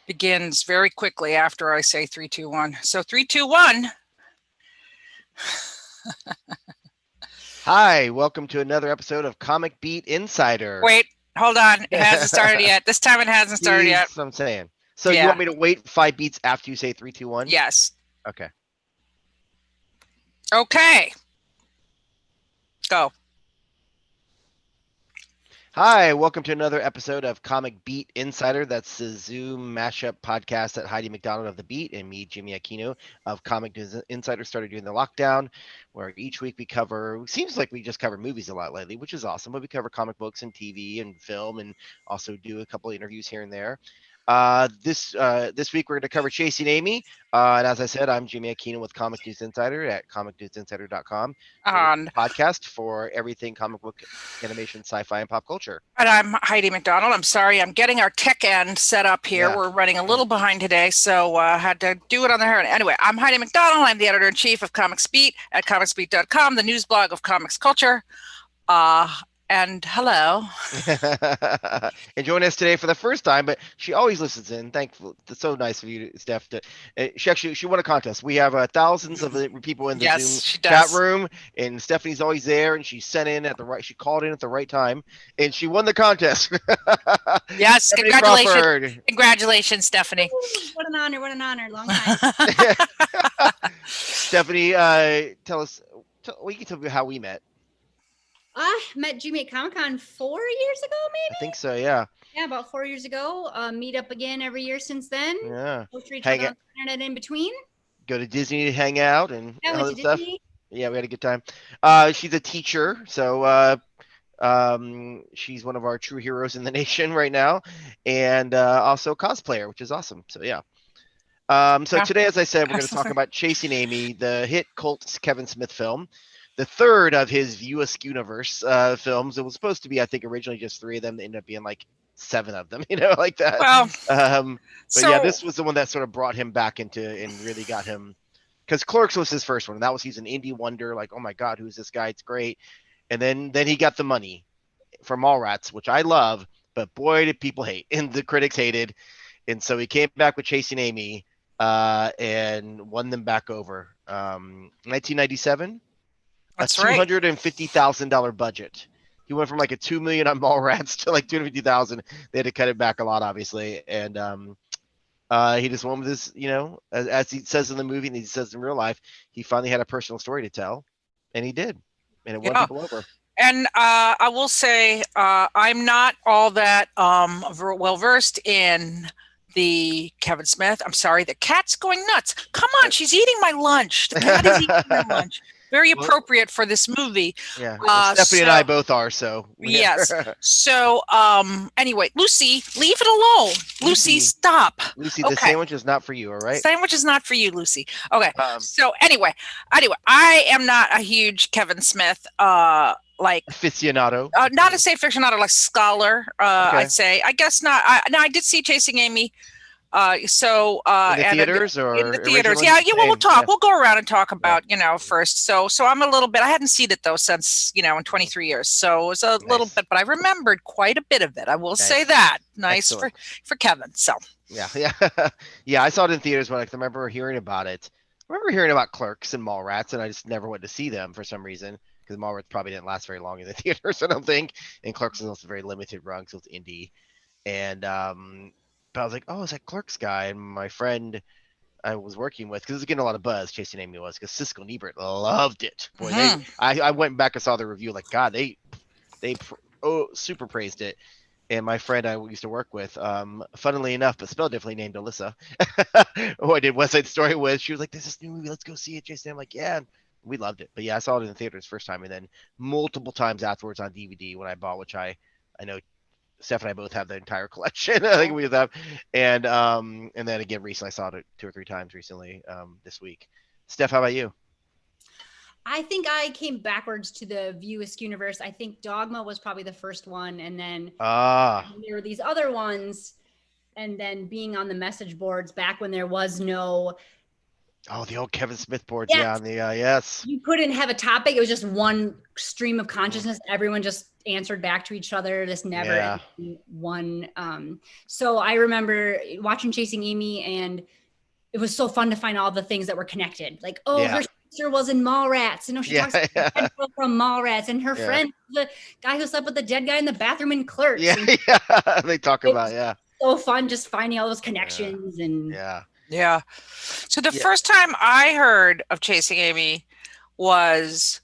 begins very quickly after I say 3, 2, 1. So 3, 2, 1. Hi, welcome to another episode of Comic Beat Insider. Wait, hold on. It hasn't started yet. This time it hasn't started yet. That's what I'm saying. So you Yeah. want me to wait 5 beats after you say 3, 2, 1? Yes. Okay. Okay. Go. Hi, welcome to another episode of Comic Beat Insider. That's the Zoom mashup podcast that Heidi McDonald of The Beat and me, Jimmy Aquino of Comic News Insider started doing the lockdown, where each week we cover, seems like we just cover movies a lot lately, which is awesome, but we cover comic books and TV and film and also do a couple of interviews here and there. This week we're going to cover Chasing Amy, and as I said, I'm Jimmy Aquino with Comic News Insider at comicnewsinsider.com, podcast for everything comic book, animation, sci-fi, and pop culture. And I'm Heidi McDonald. I'm sorry, I'm getting our tech end set up here. Yeah. We're running a little behind today, so had to do it on the hair. Anyway, I'm Heidi McDonald. I'm the editor-in-chief of Comics Beat at comicsbeat.com, the news blog of comics culture. And hello. And join us today for the first time, but she always listens in. Thankful. It's so nice of you, Steph. She won a contest. We have thousands of people in the Zoom chat room, and Stephanie's always there, and she sent in at the right. She called in at the right time, and she won the contest. Yes, Stephanie congratulations, Crawford. Congratulations, Stephanie. What an honor! What an honor! Long time. Stephanie, tell us. You can tell me how we met. Met Jimmy at Comic-Con 4 years ago, maybe? I think so, yeah. Yeah, about 4 years ago. Meet up again every year since then. Yeah. Hang out on the internet in between. Go to Disney to hang out and all that stuff. Disney. Yeah, we had a good time. She's a teacher, so she's one of our true heroes in the nation right now, and also a cosplayer, which is awesome. So yeah. So today, as I said, we're going to talk about Chasing Amy, the hit cult Kevin Smith film. The third of his View Askewniverse films. It was supposed to be, I think, originally just 3 of them. They ended up being like 7 of them, like that. Well, but yeah, this was the one that sort of brought him back into and really got him, because Clerks was his first one. And that was, he's an indie wonder. Like, oh my God, who's this guy? It's great. And then he got the money from Mallrats, which I love, but boy, did people hate, and the critics hated. And so he came back with Chasing Amy and won them back over. 1997. That's a $250,000 budget. He went from like a $2 million on Mallrats to like $250,000. They had to cut it back a lot, obviously, and he just went with this. As he says in the movie and he says in real life, he finally had a personal story to tell, and he did, and it won people over. And I will say, I'm not all that well versed in the Kevin Smith. I'm sorry, the cat's going nuts. Come on, she's eating my lunch. The cat is eating my lunch. Very appropriate for this movie. Yeah, Stephanie and I both are, so. Yes. So, anyway, Lucy, leave it alone. Lucy, stop. Lucy, the sandwich is not for you, all right? Sandwich is not for you, Lucy. Okay. So, anyway, I am not a huge Kevin Smith, aficionado. Not to say aficionado, like scholar, I'd say. I guess not. I did see Chasing Amy. In the theaters or in the theaters, yeah. Well, we'll talk. Yeah. We'll go around and talk about first. So I'm a little bit. I hadn't seen it though since in 23 years. So it was a little bit, but I remembered quite a bit of it. I will say that. Nice for Kevin. So yeah. Yeah. I saw it in theaters when I remember hearing about it. I remember hearing about Clerks and Mallrats, and I just never went to see them for some reason, because Mallrats probably didn't last very long in the theaters, I don't think, and Clerks was also very limited run, so it's indie, and But I was like, oh, it's that Clerks guy. And my friend I was working with, because it was getting a lot of buzz, Chasing Amy was, because Siskel and Ebert loved it. Boy, I went back and saw the review, like, God, they super praised it. And my friend I used to work with, funnily enough, but spelled differently, named Alyssa, who I did West Side Story with, she was like, there's this new movie, let's go see it, Chasing Amy. I'm like, yeah. We loved it. But yeah, I saw it in the theaters first time, and then multiple times afterwards on DVD when I bought, which I know Steph and I both have the entire collection. I think we have, and then again recently I saw it 2 or 3 times recently this week. Steph, how about you? I think I came backwards to the View Askewniverse. I think Dogma was probably the first one, and then there were these other ones, and then being on the message boards back when there was no Oh, the old Kevin Smith boards. Yes. Yeah, on the yes. You couldn't have a topic. It was just one stream of consciousness. Everyone just answered back to each other. This never one. So I remember watching Chasing Amy, and it was so fun to find all the things that were connected. Like, her sister was in Mallrats. She talks about from Mallrats, and her friend, the guy who slept with the dead guy in the bathroom in Clerks. Yeah, they talk about so fun just finding all those connections and Yeah. So the first time I heard of Chasing Amy was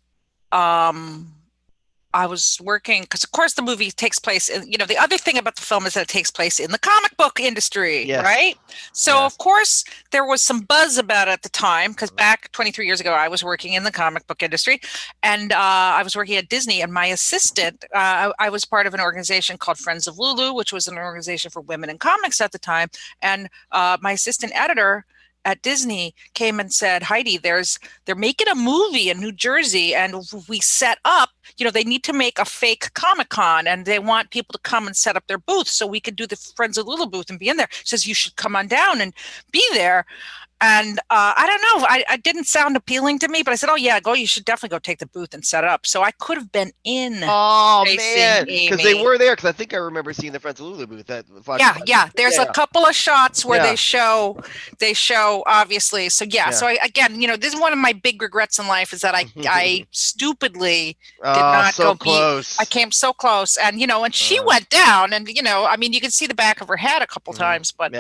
I was working, because of course the movie takes place in, the other thing about the film is that it takes place in the comic book industry, right? So of course there was some buzz about it at the time, because back 23 years ago I was working in the comic book industry, and I was working at Disney, and my assistant, I was part of an organization called Friends of Lulu, which was an organization for women in comics at the time, and my assistant editor at Disney came and said, Heidi, they're making a movie in New Jersey, and we set up, they need to make a fake Comic-Con, and they want people to come and set up their booth so we could do the Friends of Lulu booth and be in there. She says, you should come on down and be there. And I don't know, I didn't sound appealing to me, but I said, oh yeah, you should definitely go take the booth and set up. So I could have been in. Oh man, because they were there, because I think I remember seeing the Friends of Lulu booth. There's a couple of shots where they show obviously. So so I, again, this is one of my big regrets in life, is that I stupidly did not go close. I came so close, and and she went down, and I mean, you can see the back of her head a couple times, but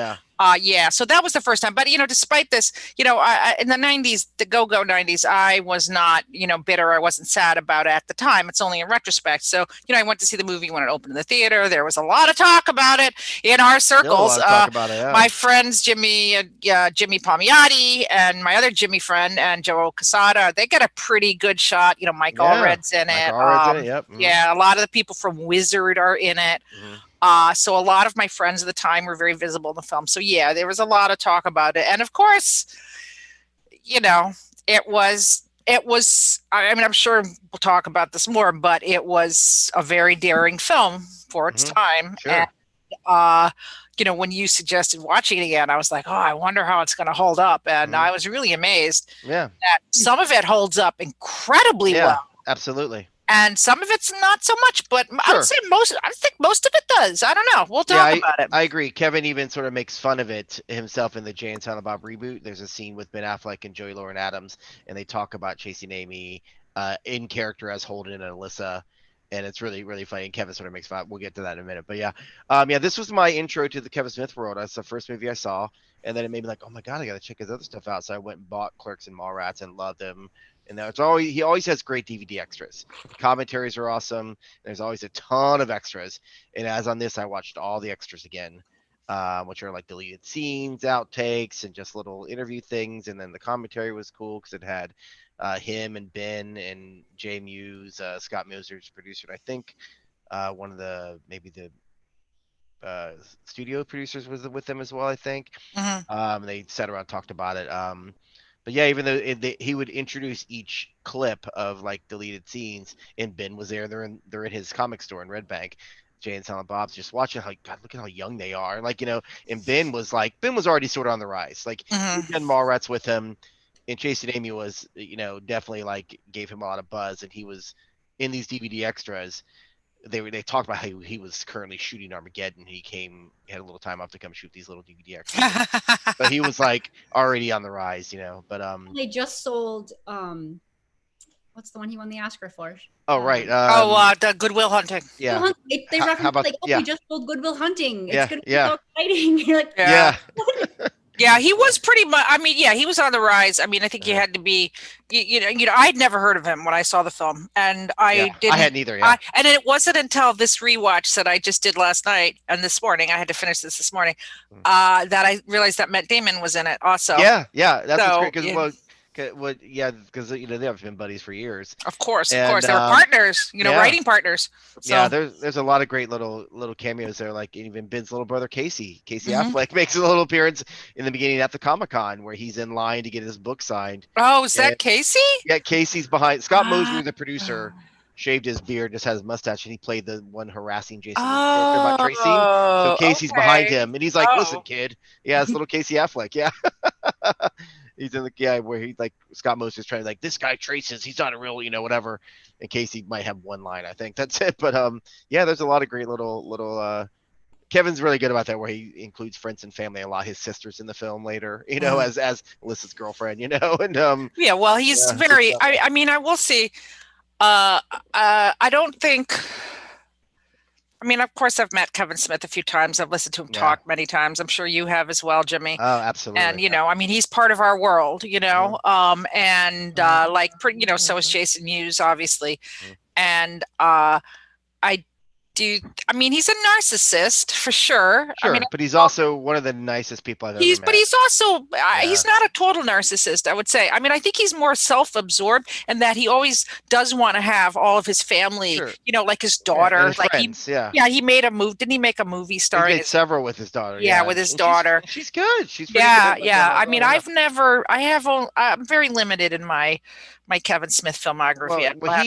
so that was the first time. But, despite this, in the 90s, the go-go 90s, I was not, bitter. I wasn't sad about it at the time. It's only in retrospect. So, I went to see the movie when it opened in the theater. There was a lot of talk about it in our circles. My friends, Jimmy Palmiotti and my other Jimmy friend and Joe Casada, they get a pretty good shot. Mike Allred's in it. Yeah, a lot of the people from Wizard are in it. So a lot of my friends at the time were very visible in the film. So there was a lot of talk about it. And of course, it was, I mean, I'm sure we'll talk about this more, but it was a very daring film for its time. Sure. And, when you suggested watching it again, I was like, oh, I wonder how it's going to hold up. And I was really amazed that some of it holds up incredibly well. Absolutely. And some of it's not so much, but I would say I think most of it does. I don't know. We'll talk about it. I agree. Kevin even sort of makes fun of it himself in the Jay and Silent Bob reboot. There's a scene with Ben Affleck and Joey Lauren Adams, and they talk about Chasing Amy in character as Holden and Alyssa. And it's really, really funny. And Kevin sort of makes fun. We'll get to that in a minute. But this was my intro to the Kevin Smith world. That's the first movie I saw. And then it made me like, oh my God, I got to check his other stuff out. So I went and bought Clerks and Mallrats and loved him. And he always has great DVD extras. Commentaries are awesome. There's always a ton of extras. And as on this, I watched all the extras again, which are like deleted scenes, outtakes, and just little interview things. And then the commentary was cool because it had him and Ben and Jay Muse, Scott Moser's producer, and I think one of the studio producers was with them as well, I think. They sat around and talked about it. But even though he would introduce each clip of like deleted scenes, and Ben was there, they're in his comic store in Red Bank, Jay and Silent Bob's, just watching how, God, look at how young they are. Like, and Ben was already sort of on the rise. Like, he had Mallrats with him, and Chasing Amy was, definitely like gave him a lot of buzz, and he was in these DVD extras. They talked about how he was currently shooting Armageddon. He had a little time off to come shoot these little DVD extras. But he was like already on the rise, But they just sold what's the one he won the Oscar for? Oh right. The Good Will Hunting. Yeah. They referenced we just sold Good Will Hunting. It's gonna be so exciting. You're like, Yeah, he was pretty much. I mean, he was on the rise. I mean, I think he had to be. I'd never heard of him when I saw the film, and I didn't. I hadn't either. Yeah. And it wasn't until this rewatch that I just did last night and this morning. I had to finish this morning. That I realized that Matt Damon was in it also. Yeah, that's great because because they have been buddies for years. Of course, they were partners. Writing partners. So. Yeah, there's a lot of great little cameos there. Like even Ben's little brother Casey Affleck makes a little appearance in the beginning at the Comic-Con where he's in line to get his book signed. Oh, is that Casey? Yeah, Casey's behind. Scott Moser, the producer, shaved his beard, just has a mustache, and he played the one harassing Jason about Tracy. So Casey's behind him, and he's like, "Listen, kid, it's little Casey Affleck, yeah." He's in the where he's like Scott Moses trying to like this guy traces. He's not a real whatever. In case he might have one line, I think that's it. But yeah, there's a lot of great little. Kevin's really good about that, where he includes friends and family, a lot of his sisters in the film later, as Alyssa's girlfriend, and yeah, well, he's very. I mean, I will see. I don't think. I mean, of course, I've met Kevin Smith a few times. I've listened to him talk many times. I'm sure you have as well, Jimmy. Oh, absolutely. And I mean, he's part of our world, and like, so is Jason Mewes, obviously, and I do. I mean, he's a narcissist for sure. Sure, I mean, but he's also one of the nicest people I've ever met. But he's also he's not a total narcissist, I would say. I mean, I think he's more self-absorbed, and that he always does want to have all of his family, like his daughter, and his like friends, he made a movie. Didn't he make a movie starring? He made several with his daughter. Yeah, with his daughter. She's good. She's pretty good. I mean, I'm very limited in my Kevin Smith filmography. Well,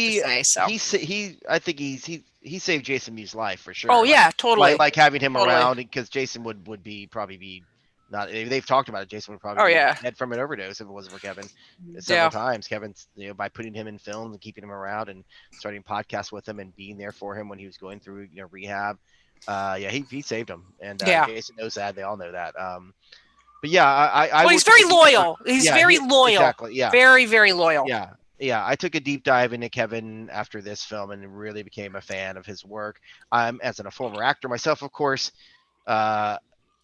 I think he saved Jason Mewes' life for sure. Oh yeah, totally. Like having him around, because Jason would probably be not. They've talked about it. Jason would probably be dead from an overdose if it wasn't for Kevin. Several times, Kevin's by putting him in films and keeping him around and starting podcasts with him and being there for him when he was going through rehab. He saved him, and Jason knows that. They all know that. But yeah, he's very loyal. He's very loyal. Exactly. Yeah. Very, very loyal. Yeah. Yeah, I took a deep dive into Kevin after this film and really became a fan of his work. As a former actor myself, of course,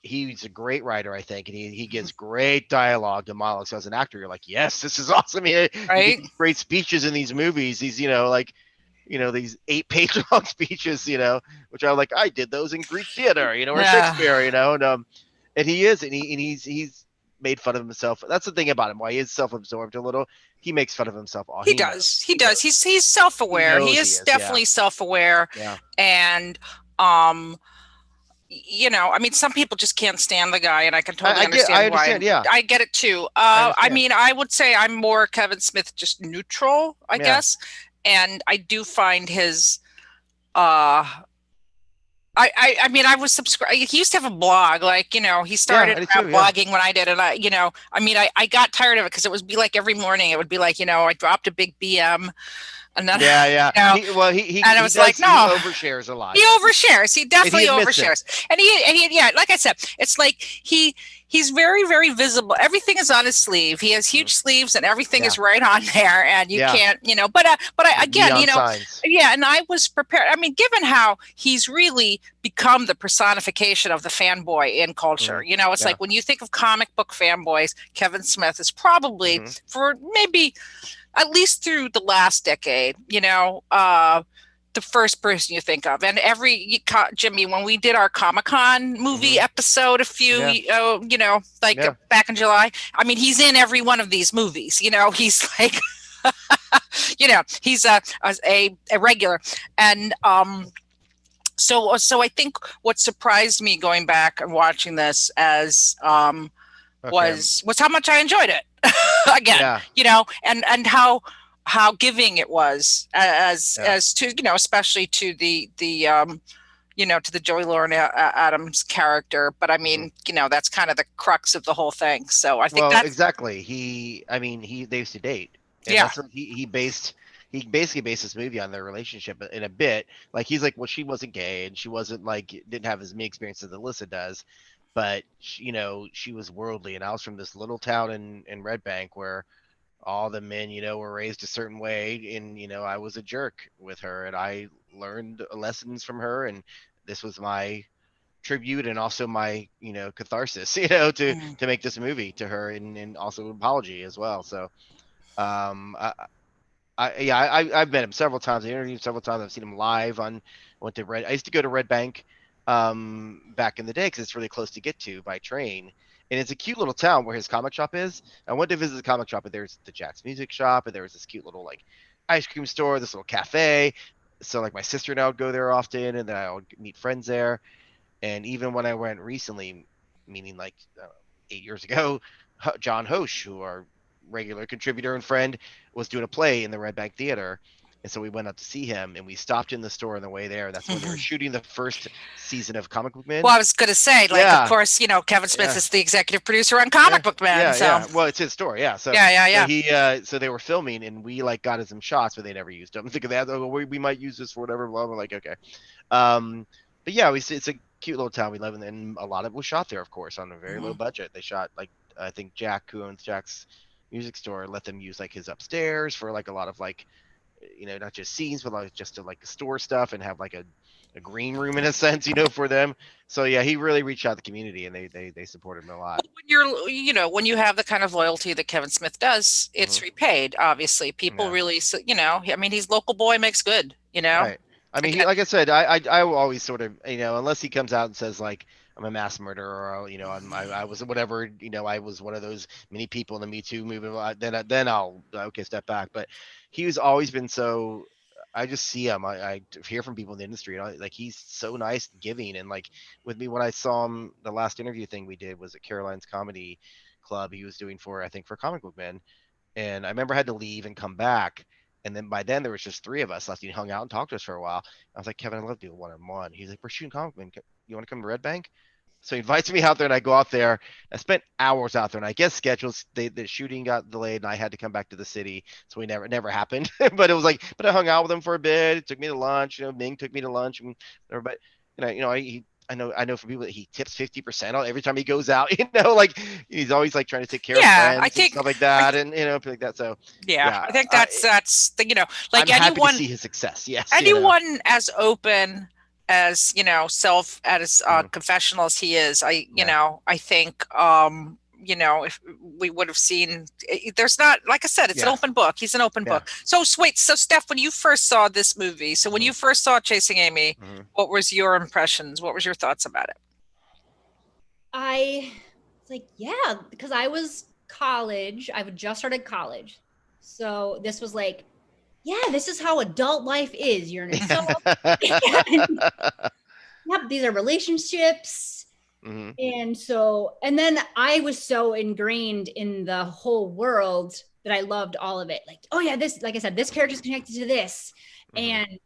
he's a great writer, I think, and he gives great dialogue and monologues. So as an actor, you're like, yes, this is awesome. He gives great speeches in these movies. He's, these 8-page long speeches, which I like. I did those in Greek theater, or Shakespeare, and he is, and he's made fun of himself. That's the thing about him. Why he is self-absorbed a little. He makes fun of himself. He does. He's self-aware. He is definitely self-aware. Yeah. And I mean, some people just can't stand the guy, and I can totally understand why. I get it too. I mean, I would say I'm more Kevin Smith, just neutral, I guess. And I do find his I mean, I was subscribed. He used to have a blog, he started blogging when I did. And I got tired of it because it would be like every morning, it would be like, I dropped a big BM. And then, he and it was like, no, he overshares a lot. He overshares. He definitely overshares. And he, like I said, it's like he's very, very visible. Everything is on his sleeve. He has huge sleeves, and everything is right on there. And you can't, but again, and I was prepared. I mean, given how he's really become the personification of the fanboy in culture, it's like when you think of comic book fanboys, Kevin Smith is probably for maybe at least through the last decade, the first person you think of. And Jimmy, when we did our Comic-Con movie episode back in July, I mean, he's in every one of these movies, he's like, he's a regular. And so I think what surprised me going back and watching this as was how much I enjoyed it again, and how giving it was as to, especially to the to the Joey Lauren Adams character. But I mean, that's kind of the crux of the whole thing. So I think that's exactly. They used to date. And that's what he basically based this movie on their relationship in a bit. Like, he's like, well, she wasn't gay and she wasn't didn't have as many experiences as Alyssa does. But, she was worldly. And I was from this little town in Red Bank where all the men, were raised a certain way. And, I was a jerk with her. And I learned lessons from her. And this was my tribute and also my, catharsis, to make this movie to her, and also an apology as well. So, I've met him several times. I interviewed him several times. I've seen him live I used to go to Red Bank back in the day because it's really close to get to by train, and it's a cute little town where his comic shop is. I went to visit the comic shop, and there's the Jack's Music Shop, and there was this cute little ice cream store, this little cafe. So my sister and I would go there often, and then I would meet friends there. And even when I went recently, meaning 8 years ago, John Hosch, who our regular contributor and friend, was doing a play in the Red Bank Theater. And so we went up to see him, and we stopped in the store on the way there. That's when they were shooting the first season of Comic Book Man. Well, I was going to say, like, Yeah. of course, you know, Kevin Smith is the executive producer on Comic Book Man. Yeah, so. yeah. Well, it's his story. Yeah. So yeah. So he, so they were filming, and we like got some shots, but they never used them. Think of that. Oh, we might use this for whatever. Blah. We're like, okay. But yeah, it's a cute little town we live in, and a lot of it was shot there, of course, on a very low budget. They shot like I think Jack, who owns Jack's music store, let them use like his upstairs for like a lot of like, you know, not just scenes, but like just to like store stuff and have like a green room in a sense, you know, for them. So yeah, he really reached out to the community, and they supported him a lot. When you're, you know, when you have the kind of loyalty that Kevin Smith does, it's repaid. Obviously, people really, you know, I mean, he's local boy makes good, you know. Right. I mean, he, like I said, I will always sort of, you know, unless he comes out and says like I'm a mass murderer, or you know, I was whatever, you know, I was one of those many people in the Me Too movement, then I'll okay, step back. But he's always been so. I just see him. I hear from people in the industry, you know, like he's so nice, giving, and like with me when I saw him, the last interview thing we did was at Caroline's Comedy Club. He was doing for I think for Comic Book Man, and I remember I had to leave and come back. And then by then there was just 3 of us left. He hung out and talked to us for a while. I was like, Kevin, I'd love to do a one-on-one. He's like, we're shooting Comic Man. You want to come to Red Bank? So he invites me out there, and I go out there. I spent hours out there, and I guess schedules, the shooting got delayed, and I had to come back to the city. So it never happened. But it was like, but I hung out with him for a bit. It took me to lunch. You know, Ming took me to lunch, and everybody, I know for people that he tips 50% every time he goes out, you know, like he's always like trying to take care of friends I think, and stuff like that. And, you know, like that. So yeah, I think that's the, you know, like I'm anyone, happy to see his success. Yes. Anyone you know. as open as, you know, confessional as he is, you know, I think, you know, if we would have seen, there's not, like I said, it's an open book. He's an open book. So wait, so Steph, when you first saw this movie, so when you first saw Chasing Amy, what was your impressions? What was your thoughts about it? I was like, yeah, because I was college. I had just started college. So this was like, yeah, this is how adult life is. You're an adult. Yep, these are relationships. And so, and then I was so ingrained in the whole world that I loved all of it. Like, oh yeah, this, like I said, this character's connected to this. And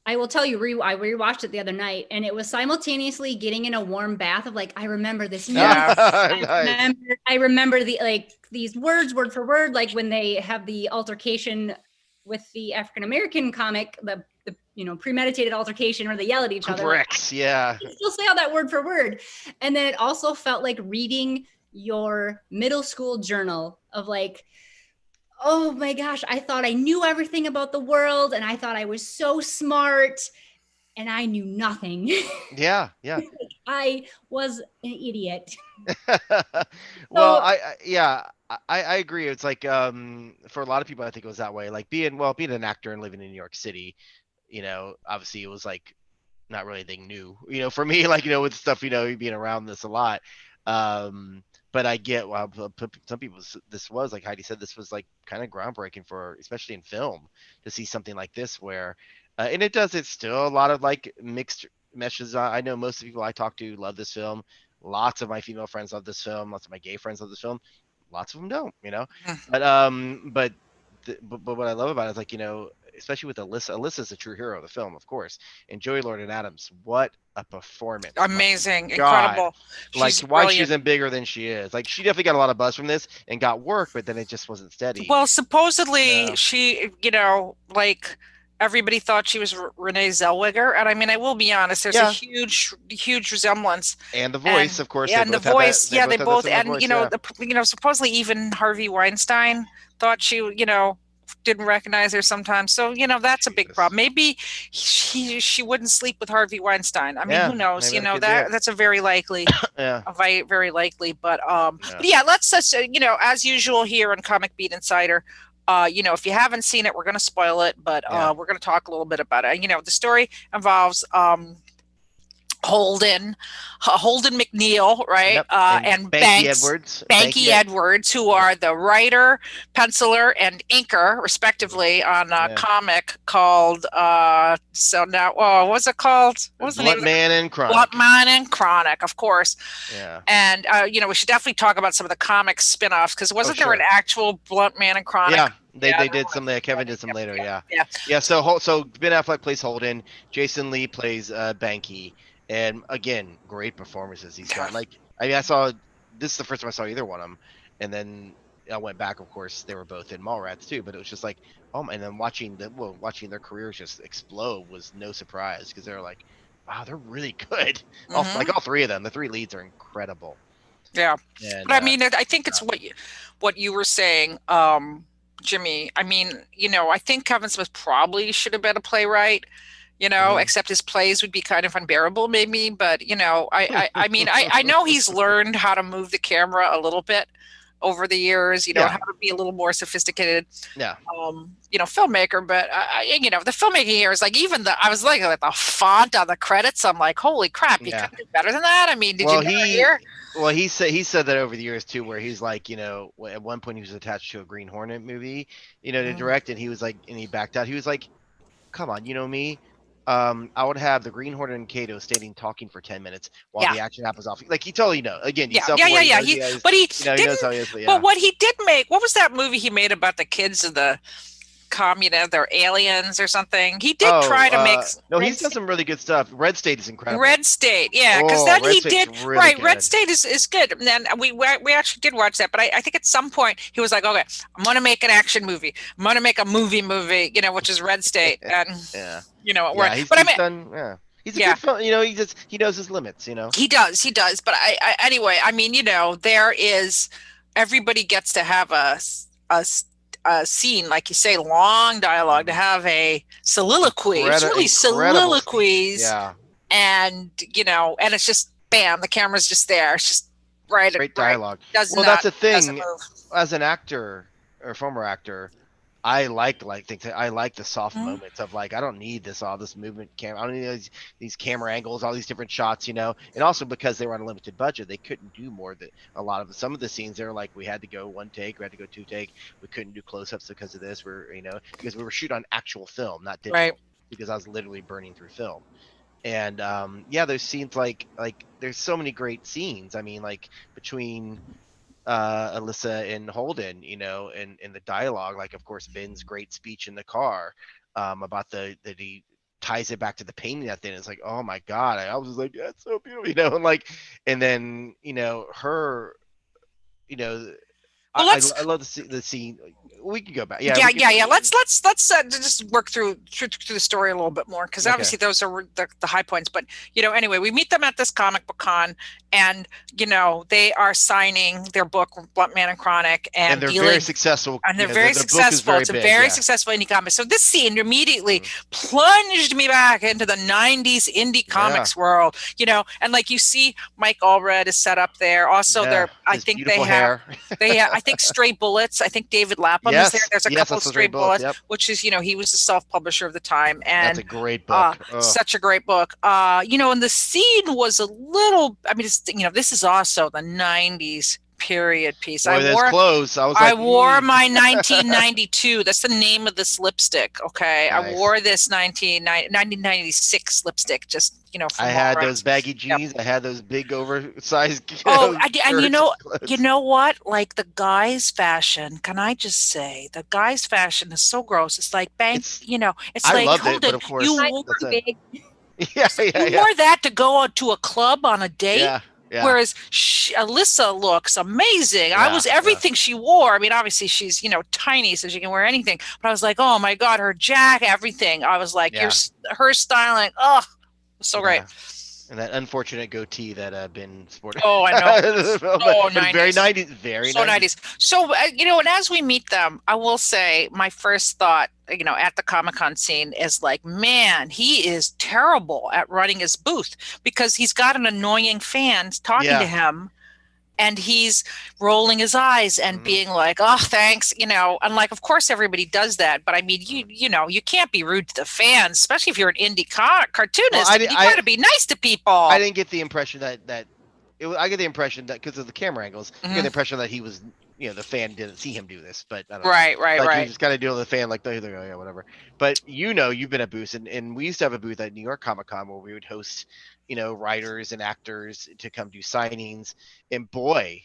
I will tell you, I rewatched it the other night, and it was simultaneously getting in a warm bath of like, I remember this. I remember the, like these words, word for word, like when they have the altercation with the African-American comic, the you know, premeditated altercation where they yell at each other. Bricks, yeah. You still say all that word for word. And then it also felt like reading your middle school journal of like, oh my gosh, I thought I knew everything about the world, and I thought I was so smart, and I knew nothing. Yeah. I was an idiot. Well, I agree. It's like for a lot of people, I think it was that way. Like being an actor and living in New York City, you know, obviously it was like not really anything new, you know, for me, like, you know, with stuff, you know, being around this a lot. But I get, well, some people, this was, like Heidi said, this was like kind of groundbreaking for, especially in film, to see something like this where, and it's still a lot of like mixed messages. I know most of the people I talk to love this film. Lots of my female friends love this film. Lots of my gay friends love this film. Lots of them don't, you know, but what I love about it is, like, you know, especially with Alyssa's a true hero of the film, of course, and Joey Lord Adams, what a performance. Amazing. Incredible. Like, why she isn't bigger than she is. Like, she definitely got a lot of buzz from this and got work, but then it just wasn't steady. Well, supposedly she, you know, like everybody thought she was Renee Zellweger, and I mean, I will be honest, there's a huge resemblance. And the voice, of course. Yeah, and the voice. They both, and voice, you know, supposedly even Harvey Weinstein thought she, you know, didn't recognize her sometimes. So, you know, that's a big problem. Maybe she wouldn't sleep with Harvey Weinstein. I mean, who knows? You know, that's a very likely, very likely. But yeah, let's just, you know, as usual here on Comic Beat Insider, you know, if you haven't seen it, we're going to spoil it, but we're going to talk a little bit about it. You know, the story involves Holden McNeil, right? Yep. And Banky Edwards, who are the writer, penciler, and inker, respectively, on a comic called so now, what's it called? What was the name? Blunt Man and Chronic. Blunt Man and Chronic, of course. Yeah. And you know, we should definitely talk about some of the comic spin-offs, because wasn't there an actual Blunt Man and Chronic? They did some. Kevin did some later. Yeah. Yeah. So Ben Affleck plays Holden. Jason Lee plays Banky, and again, great performances he's got. Like, I mean, I saw this is the first time I saw either one of them, and then I went back. Of course, they were both in Mallrats too, but it was just like, oh my! And then watching their careers just explode was no surprise because they're like, wow, they're really good. Mhm. All three of them. The three leads are incredible. Yeah. And, But I mean, I think it's what you were saying, Jimmy. I mean, I think Kevin Smith probably should have been a playwright, except his plays would be kind of unbearable, maybe. But, I mean, I know he's learned how to move the camera a little bit over the years, and how to be a little more sophisticated, filmmaker. But, the filmmaking here is like, I was like, at the font on the credits, I'm like, holy crap, you could do better than that. I mean, did you never hear? Well, he said that over the years too, where he's like, at one point he was attached to a Green Hornet movie, to direct, and he was like, and he backed out. He was like, come on, me. I would have the Green Hornet and Kato standing talking for 10 minutes while the action happens off. Like, he totally again, he's self-aware. He knows how he is. But what he did make, what was that movie he made about the kids of the communist, they're aliens or something? He did try to make. No, he's done some really good stuff. Red State is incredible. Red State, yeah, because then he did really good. Red State is good. And then we actually did watch that, but I think at some point he was like, okay, I'm gonna make an action movie. I'm gonna make a movie, which is Red State, and it worked. But he's a good film. He knows his limits. He does. But I anyway, I mean, there is, everybody gets to have a scene, like you say, long dialogue, to have a soliloquy. It's really soliloquies. Yeah. And, and it's just, bam, the camera's just there. It's just great dialogue. That's the thing. As an actor or former actor, I like the soft moments of, like, I don't need all this movement camera. I don't need these camera angles, all these different shots, and also because they were on a limited budget, they couldn't do more. That some of the scenes, they were like, we had to go one take, we had to go two take, we couldn't do close-ups because of this. Because we were shooting on actual film, not digital. Right. Because I was literally burning through film. And those scenes, like there's so many great scenes. I mean, like, between Alyssa and Holden, and the dialogue, like, of course, Ben's great speech in the car about that he ties it back to the painting at the end. It's like, oh my God, I was like, that's so beautiful, and like, and then her, I love the scene. We can go back. Yeah. Let's just work through the story a little bit more, because obviously those are the high points. But anyway, we meet them at this comic book con, and they are signing their book, Blunt Man and Chronic, and they're very successful. And they're very successful. It's a very successful indie comic. So this scene immediately plunged me back into the '90s indie comics world. And like, you see, Mike Allred is set up there. Also, I think they have I think Stray Bullets. I think David Lapham is there. There's a couple of Stray Bullets, which is, he was the self-publisher of the time. And that's a great book. Such a great book. And the scene was a little, I mean, it's, this is also the 90s period piece. Boy, I wore my 1992. That's the name of this lipstick. Okay. Nice. I wore this 1996 lipstick, just, I had those baggy jeans. Yep. I had those big oversized. And you know what? Like, the guys' fashion. Can I just say, the guys' fashion is so gross. It's like it's I like, loved it, but of course, you wore that to go out to a club on a date. Yeah. Yeah. Whereas Alyssa looks amazing. I was everything she wore. I mean, obviously she's, tiny, so she can wear anything. But I was like, oh my God, her jacket, everything. I was like, her styling, so great. And that unfortunate goatee that Ben sported. Oh, I know. So 90s. Very 90s. Very so 90s. So, and as we meet them, I will say my first thought, at the Comic-Con scene is like, man, he is terrible at running his booth, because he's got an annoying fan talking to him. And he's rolling his eyes and being like, oh, thanks, and like, of course, everybody does that. But I mean, you can't be rude to the fans, especially if you're an indie cartoonist. You got to be nice to people. I didn't get the impression that I get the impression that, because of the camera angles, I get the impression that he was, the fan didn't see him do this. But I don't know. Right. You just got to deal with the fan, like, they're like, oh, yeah, whatever. But you've been at booths, and we used to have a booth at New York Comic Con where we would host, writers and actors to come do signings. And boy,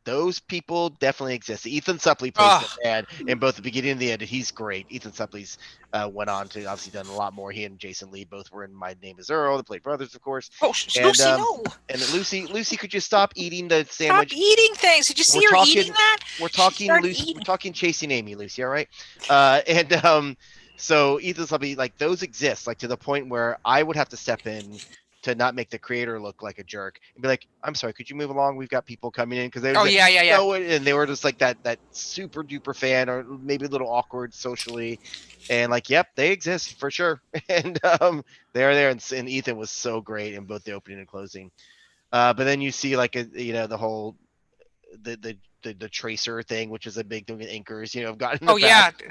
those people definitely exist. Ethan Suplee plays the man in both the beginning and the end. He's great. Ethan Supplee's went on to obviously done a lot more. He and Jason Lee both were in My Name Is Earl. They played brothers, of course. Oh, And, Lucy, no. And Lucy, could you stop eating the sandwich? Stop eating things. Did you see her eating that? We're talking Lucy. We're talking Chasing Amy, Lucy. All right. So Ethan Suplee, like those exist, like to the point where I would have to step in to not make the creator look like a jerk and be like, I'm sorry, could you move along? We've got people coming in because they and they were just like that super duper fan or maybe a little awkward socially. And like, yep, they exist for sure. And they're there. And Ethan was so great in both the opening and closing. But then you see like, the whole, the tracer thing, which is a big thing with anchors, have gotten.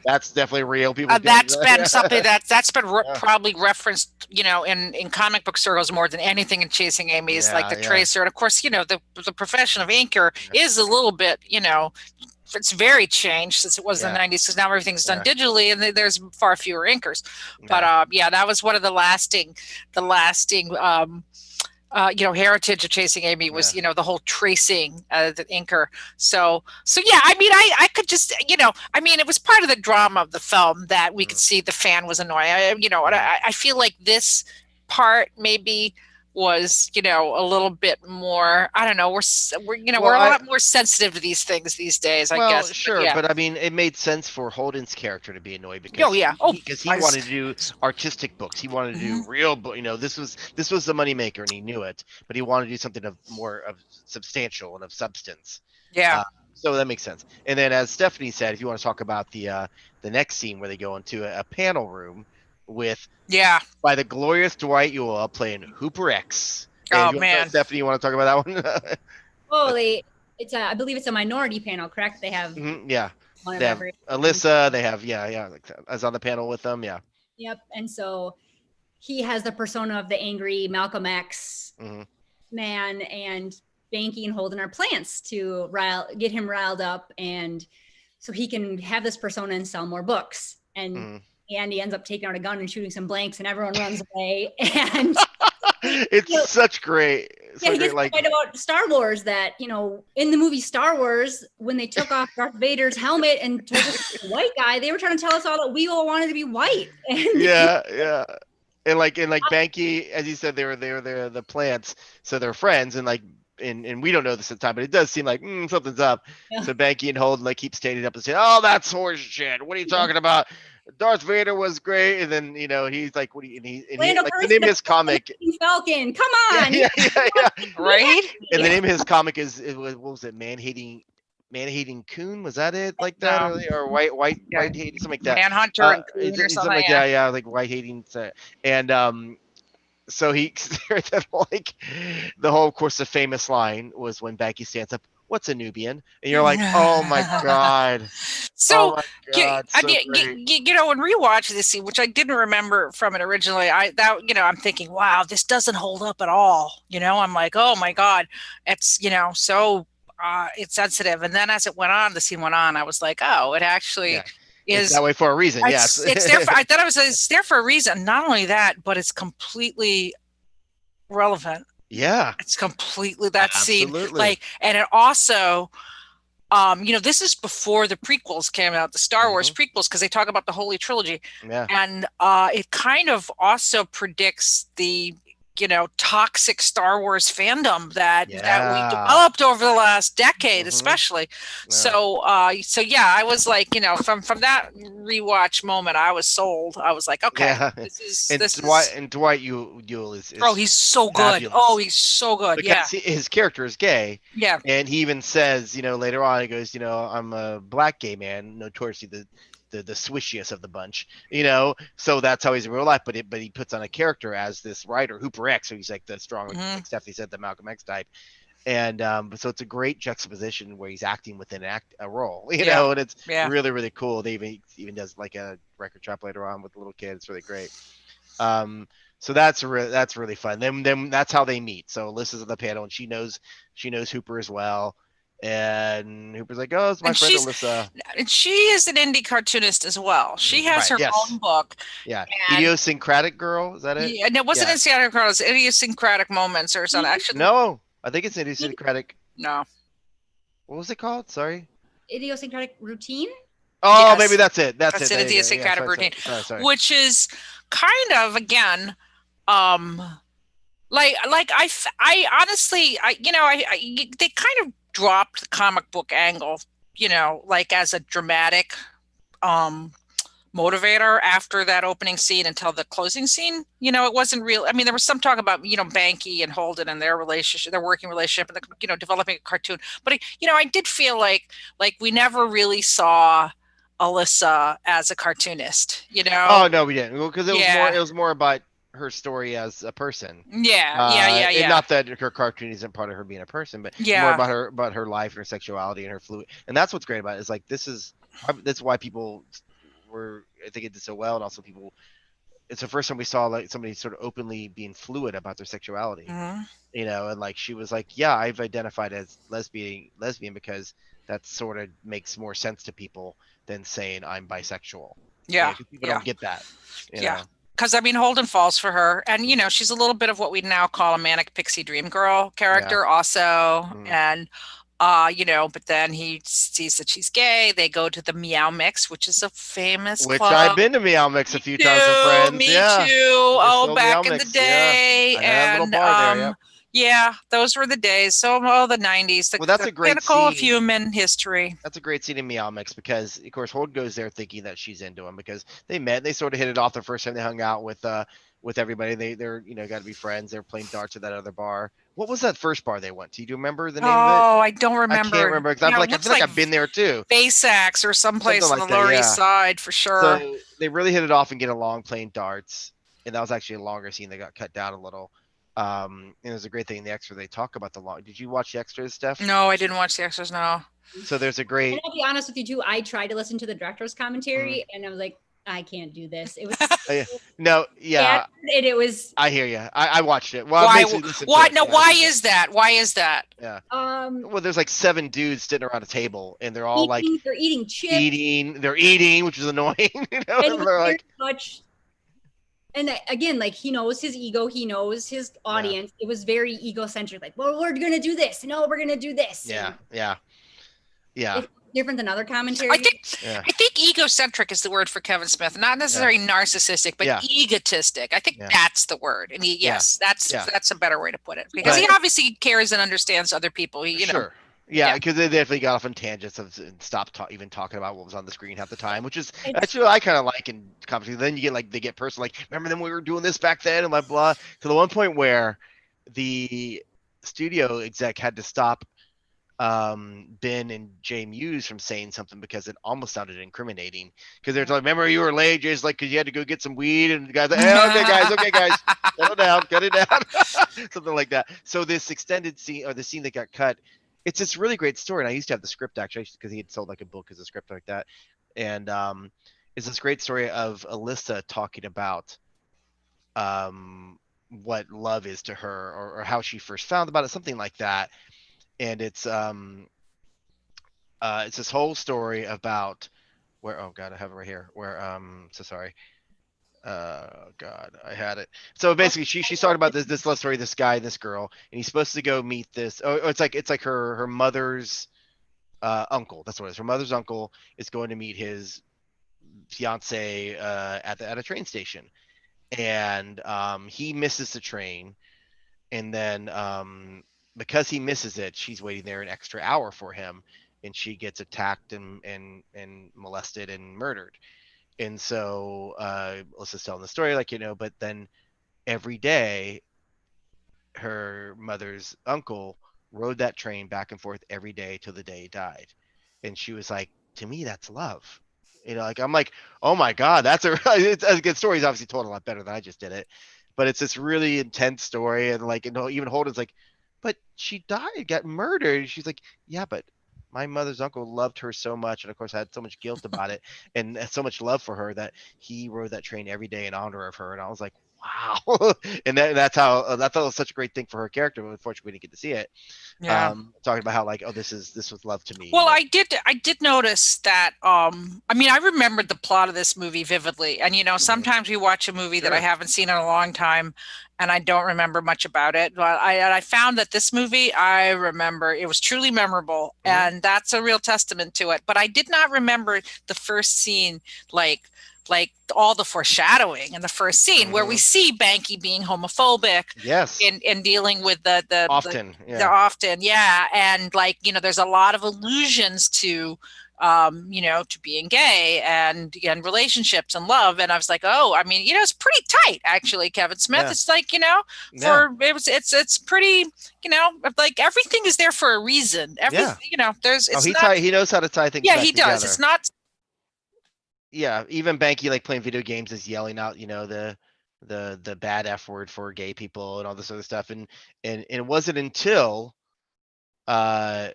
That's definitely real. People. That's been something that's been probably referenced, in comic book circles more than anything in Chasing Amy is like the tracer, and of course, the profession of anchor is a little bit, it's very changed since it was in the 90s because now everything's done digitally and there's far fewer anchors. But that was one of the lasting. Heritage of Chasing Amy was, the whole tracing, the anchor. So yeah, I mean, I could just, it was part of the drama of the film that we could see the fan was annoying. I feel like this part maybe was, a little bit more, I don't know, we're a lot more sensitive to these things these days, I guess. Sure, but I mean, it made sense for Holden's character to be annoyed because he wanted to do artistic books. He wanted to do real book. This was the moneymaker, and he knew it. But he wanted to do something of more of substantial and of substance. Yeah. So that makes sense. And then, as Stephanie said, if you want to talk about the next scene where they go into a panel room with by the glorious Dwight Ewell playing Hooper X. And man, Stephanie, you want to talk about that one? It's I believe it's a minority panel, correct? They have they have Alyssa. They have as on the panel with them. Yeah. Yep. And so he has the persona of the angry Malcolm X man, and Banky and Holden are plants to get him riled up, and so he can have this persona and sell more books. And Andy ends up taking out a gun and shooting some blanks, and everyone runs away. And it's such great. He gets right about Star Wars that, in the movie Star Wars, when they took off Darth Vader's helmet and told us the white guy, they were trying to tell us all that we all wanted to be white. And And Banky, as you said, they're the plants, so they're friends, and and we don't know this at the time, but it does seem like something's up. Yeah. So Banky and Holden keep standing up and saying, "Oh, that's horse shit. What are you talking about? Darth Vader was great." And then he's like, "What do you?" And the name of his comic, Falcon. Come on, right? And the name of his comic is what was it? Man-hating coon, was that it? Like that, or white hating, something like that. Manhunter and coon or something like that. Like white hating, and so he the whole, of course, the famous line was when Banky stands up, "What's a Nubian?" And you're like, "Oh my god!" So, when rewatch this scene, which I didn't remember from it originally, I'm thinking, wow, this doesn't hold up at all. I'm like, oh my god, it's so it's sensitive. And then as the scene went on, I was like, oh, it actually. Is that way for a reason? Yes, it's there. I thought it's there for a reason. Not only that, but it's completely relevant. Yeah, it's completely that Absolutely. scene. And it also, this is before the prequels came out, the Star Wars prequels, because they talk about the Holy Trilogy. Yeah, and it kind of also predicts the toxic Star Wars fandom that we developed over the last decade, especially. Yeah. So I was like, from that rewatch moment, I was sold. I was like, okay, Dwight Ewell is he's so fabulous. good. Oh, he's so good. Because his character is gay. Yeah, and he even says, later on, he goes, I'm a black gay man, notoriously the swishiest of the bunch, so that's how he's in real life. But he puts on a character as this writer, Hooper X, so he's like the strong, like Stephanie said, the Malcolm X type. And so it's a great juxtaposition where he's acting within a role, and it's really, really cool. They even does like a record shop later on with the little kid. It's really great. So that's really fun. Then that's how they meet. So Alyssa's on the panel, and she knows Hooper as well. And Hooper's like, "Oh, it's my friend Alyssa." And she is an indie cartoonist as well. She has her own book. Yeah, Idiosyncratic Girl, is that it? Yeah, and it wasn't Idiosyncratic Girl. It's Idiosyncratic Moments or something. Actually, no, I think it's Idiosyncratic. No. What was it called? Sorry. Idiosyncratic routine. Oh, Yes. maybe that's it. That's it. It, There you go. idiosyncratic Yeah, routine, sorry. which is kind of, again, um, I honestly, they kind of dropped the comic book angle, like as a dramatic, motivator after that opening scene until the closing scene. It wasn't real. I mean, there was some talk about, Banky and Holden and their relationship, their working relationship, and developing a cartoon. But I did feel like we never really saw Alyssa as a cartoonist. Oh no, we didn't. Well, because Yeah. it was more about her story as a person. Yeah. And not that her cartoon isn't part of her being a person, but more Yeah. about her life and her sexuality and her fluid. And that's what's great about it. Is like that's why people were, I think, it did so well, and also people. It's the first time we saw like somebody sort of openly being fluid about their sexuality. Mhm. And like she was like, yeah, I've identified as lesbian because that sort of makes more sense to people than saying I'm bisexual. Yeah. 'Cause people don't get that. Yeah. Because Holden falls for her, and Mm. she's a little bit of what we now call a manic pixie dream girl character, Yeah. also, Mm. and but then he sees that she's gay. They go to the Meow Mix, which is a famous Which club. I've been to Meow Mix a few times with friends. Me Yeah. too. There's Oh, still back Meow in the Mix. Yeah. day, I know that little and bar there. Yep. yeah, those were the days. So, the 90s, Well, that's the a great pinnacle of scene. human history. That's a great scene in Meow Mix because, of course, Hold goes there thinking that she's into him because they met. They sort of hit it off the first time they hung out with everybody. They're got to be friends. They're playing darts at that other bar. What was that first bar they went to? Do you remember the name of it? Oh, I don't I remember. can't remember because I feel like I've been there too. Baysax or someplace Something on like the that, Lower yeah. East Side for sure. So they really hit it off and get along playing darts, and that was actually a longer scene. They got cut down a little. And it was a great thing in the extra. They talk about the long. Did you watch the extras, Steph? No, I didn't watch the extras. No. So there's a great. And I'll be honest with you too. I tried to listen to the director's commentary, and I was like, I can't do this. It was No, yeah, and it was. I hear you. I watched it. Well, Why? Why? No. Why is that? Why is that? Yeah. Well, there's like 7 dudes sitting around a table, and they're all they're eating chips. they're eating, which is annoying. And they're like much. And again, like he knows his ego, he knows his audience. Yeah. It was very egocentric. Like, well, we're gonna do this. No, we're gonna do this. Yeah, and yeah. It's different than other commentary. I think egocentric is the word for Kevin Smith. Not necessarily narcissistic, but egotistic. I think that's the word. And that's a better way to put it, because he obviously cares and understands other people. Sure. Yeah, because they definitely got off on tangents and stopped even talking about what was on the screen half the time, which is actually what I kind of like in conversation. Then you get like, they get personal, like, remember when we were doing this back then, and blah blah. To the one point where the studio exec had to stop Ben and Jay Muse from saying something because it almost sounded incriminating. Because they're like, remember you were late, just like because you had to go get some weed, and the guys like, hey, okay guys, cut it down, something like that. So this extended scene, or the scene that got cut, it's this really great story. And I used to have the script actually, because he had sold like a book as a script like that. And it's this great story of Alyssa talking about what love is to her, or how she first found about it, something like that. And it's this whole story about where, oh god, I have it right here, where so sorry, god, I had it. So basically she's talking about this love story, this guy and this girl, and he's supposed to go meet this, it's like her mother's uncle. That's what it is. Her mother's uncle is going to meet his fiance at a train station, and he misses the train, and then because he misses it, she's waiting there an extra hour for him, and she gets attacked and molested and murdered. And so let's just tell the story, like, but then every day her mother's uncle rode that train back and forth every day till the day he died. And she was like, to me, that's love. Like, I'm like, oh my god, it's a good story. He's obviously told a lot better than I just did it, but it's this really intense story. And like, even Holden's like, but she died, got murdered. She's like, yeah, but my mother's uncle loved her so much, and of course I had so much guilt about it, and so much love for her, that he rode that train every day in honor of her. And I was like, wow. And that's how that was such a great thing for her character. But unfortunately, we didn't get to see it. Yeah. Talking about how like, oh, this was love to me. Well, I did notice that I mean, I remembered the plot of this movie vividly. And sometimes we watch a movie that I haven't seen in a long time and I don't remember much about it. But I found that this movie, I remember it was truly memorable, and that's a real testament to it. But I did not remember the first scene, like all the foreshadowing in the first scene where we see Banky being homophobic. Yes. In dealing with the often. And there's a lot of allusions to to being gay and relationships and love. And I was like, oh, I mean, it's pretty tight actually, Kevin Smith. Yeah. It's like, it's pretty, like everything is there for a reason. He knows how to tie things back he together. does. It's not. Yeah, even Banky, like playing video games, is yelling out, the bad F word for gay people and all this other stuff. And it wasn't until Holden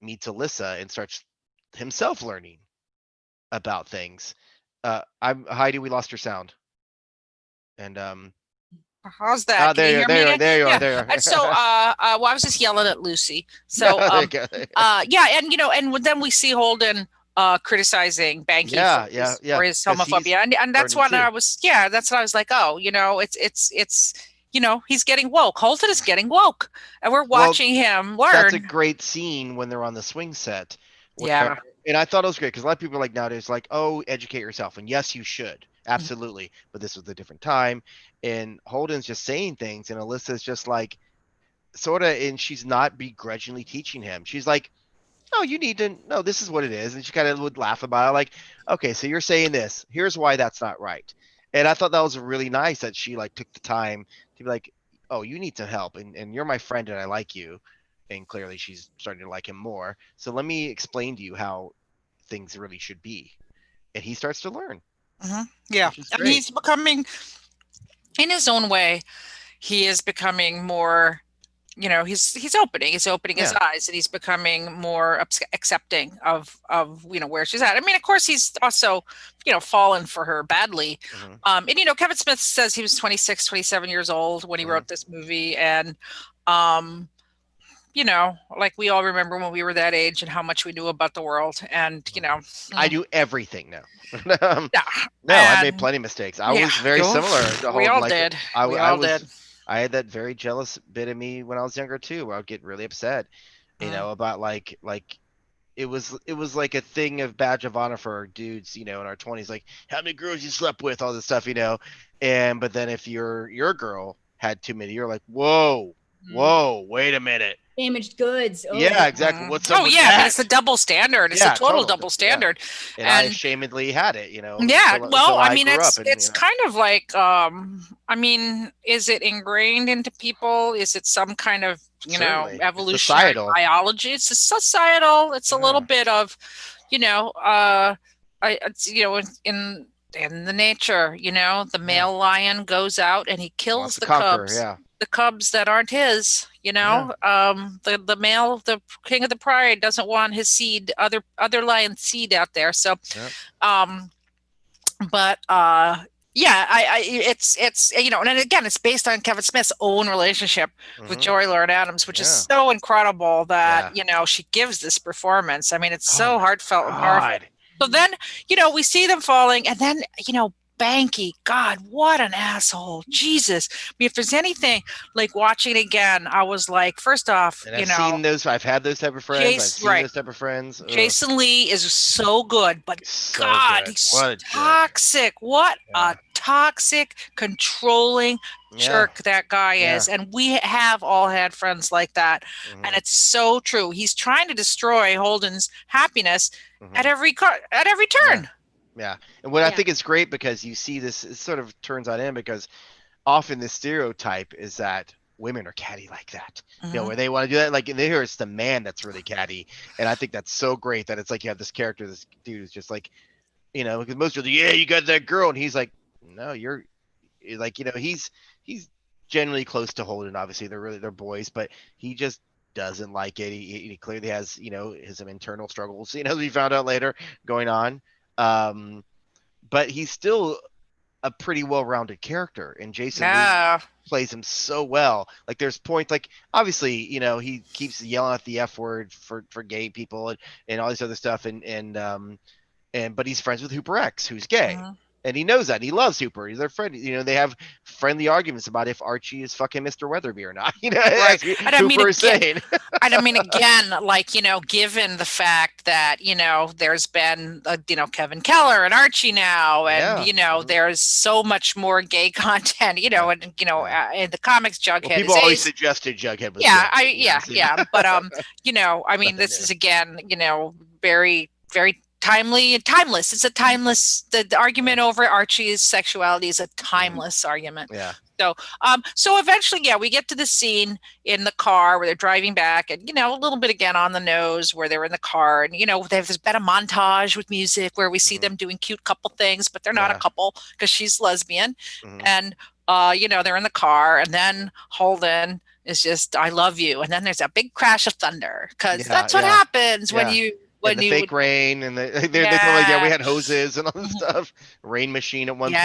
meets Alyssa and starts himself learning about things. Heidi, we lost your sound. And how's that? There you are. And so I was just yelling at Lucy. So and then we see Holden criticizing Banky for his homophobia, and that's what I was. Yeah, that's what I was like. Oh, it's he's getting woke. Holden is getting woke, and we're watching him learn. That's a great scene when they're on the swing set. Yeah, and I thought it was great because a lot of people are like nowadays, like, oh, educate yourself, and yes, you should, absolutely. But this was a different time, and Holden's just saying things, and Alyssa's just like, sort of, and she's not begrudgingly teaching him. She's like, no, you need to know this is what it is. And she kind of would laugh about it, like, okay, so you're saying this. Here's why that's not right. And I thought that was really nice that she like took the time to be like, oh, you need some help. And you're my friend and I like you. And clearly she's starting to like him more. So let me explain to you how things really should be. And he starts to learn. Yeah. And he's becoming, in his own way, he is becoming more, he's opening his eyes, and he's becoming more accepting of where she's at. I mean, of course, he's also fallen for her badly. And Kevin Smith says he was 26, 27 years old when he wrote this movie, and like we all remember when we were that age and how much we knew about the world, and I do everything now. I made plenty of mistakes. I was very similar to Holden. We all did. I had that very jealous bit of me when I was younger too, where I would get really upset, about like it was like a thing of badge of honor for dudes, in our 20s, like how many girls you slept with, all this stuff, but then if your girl had too many, you're like, whoa, wait a minute. Damaged goods. Oh. Yeah, exactly. What's up with but that? it's a double standard. It's a total double standard. Yeah. And I ashamedly had it, Yeah. I mean, it's kind of like, I mean, is it ingrained into people? Is it some kind of, evolutionary biology? It's a societal. It's a little bit of, in the nature, the male lion goes out and he kills the cubs. The cubs that aren't his, the male, the king of the pride doesn't want his seed, other lion seed out there. So, it's and again, it's based on Kevin Smith's own relationship with Joy Lauren Adams, which is so incredible that, she gives this performance. I mean, it's so heartfelt and powerful. So then, we see them falling, and then, Banky, God, what an asshole. Jesus. I mean, if there's anything like watching it again, I was like, first off, and I've had those type of friends. I've seen those type of friends. Jason Lee is so good, but so God, good. He's toxic. What a toxic, controlling jerk that guy is. And we have all had friends like that. And it's so true. He's trying to destroy Holden's happiness at every turn. Yeah. And what I think is great, because you see this, it sort of turns on him, because often the stereotype is that women are catty like that, where they want to do that. Like, here it's the man that's really catty. And I think that's so great that it's like you have this character, this dude who's just like, because most of the, you got that girl. And he's like, no, you're like, he's generally close to Holden. Obviously they're boys, but he just doesn't like it. He clearly has, his internal struggles, we found out later going on. But he's still a pretty well-rounded character, and Jason Lee Yeah. plays him so well. Like there's points, like obviously, he keeps yelling at the F word for gay people and all this other stuff, but he's friends with Hooper X, who's gay. Mhm. And he knows that. He loves Hooper. He's their friend. They have friendly arguments about if Archie is fucking Mr. Weatherby or not. Right. And I mean, Hooper is saying. And I mean, again, like, given the fact that, there's been, Kevin Keller and Archie now, and, Yeah. there's so much more gay content, in the comics, Jughead Well, people is always ace. suggested Jughead was Yeah. But, I mean, Nothing this new. is, again, very, very timely and timeless. It's a timeless, the argument over Archie's sexuality is a timeless argument. Yeah. So eventually, we get to the scene in the car where they're driving back, and a little bit again on the nose where they're in the car, and there's been a montage with music where we see them doing cute couple things, but they're not a couple because she's lesbian, and they're in the car, and then Holden is just, I love you, and then there's a big crash of thunder because that's what happens when you. And the fake rain, and they told we had hoses and all this stuff. Rain machine at one point.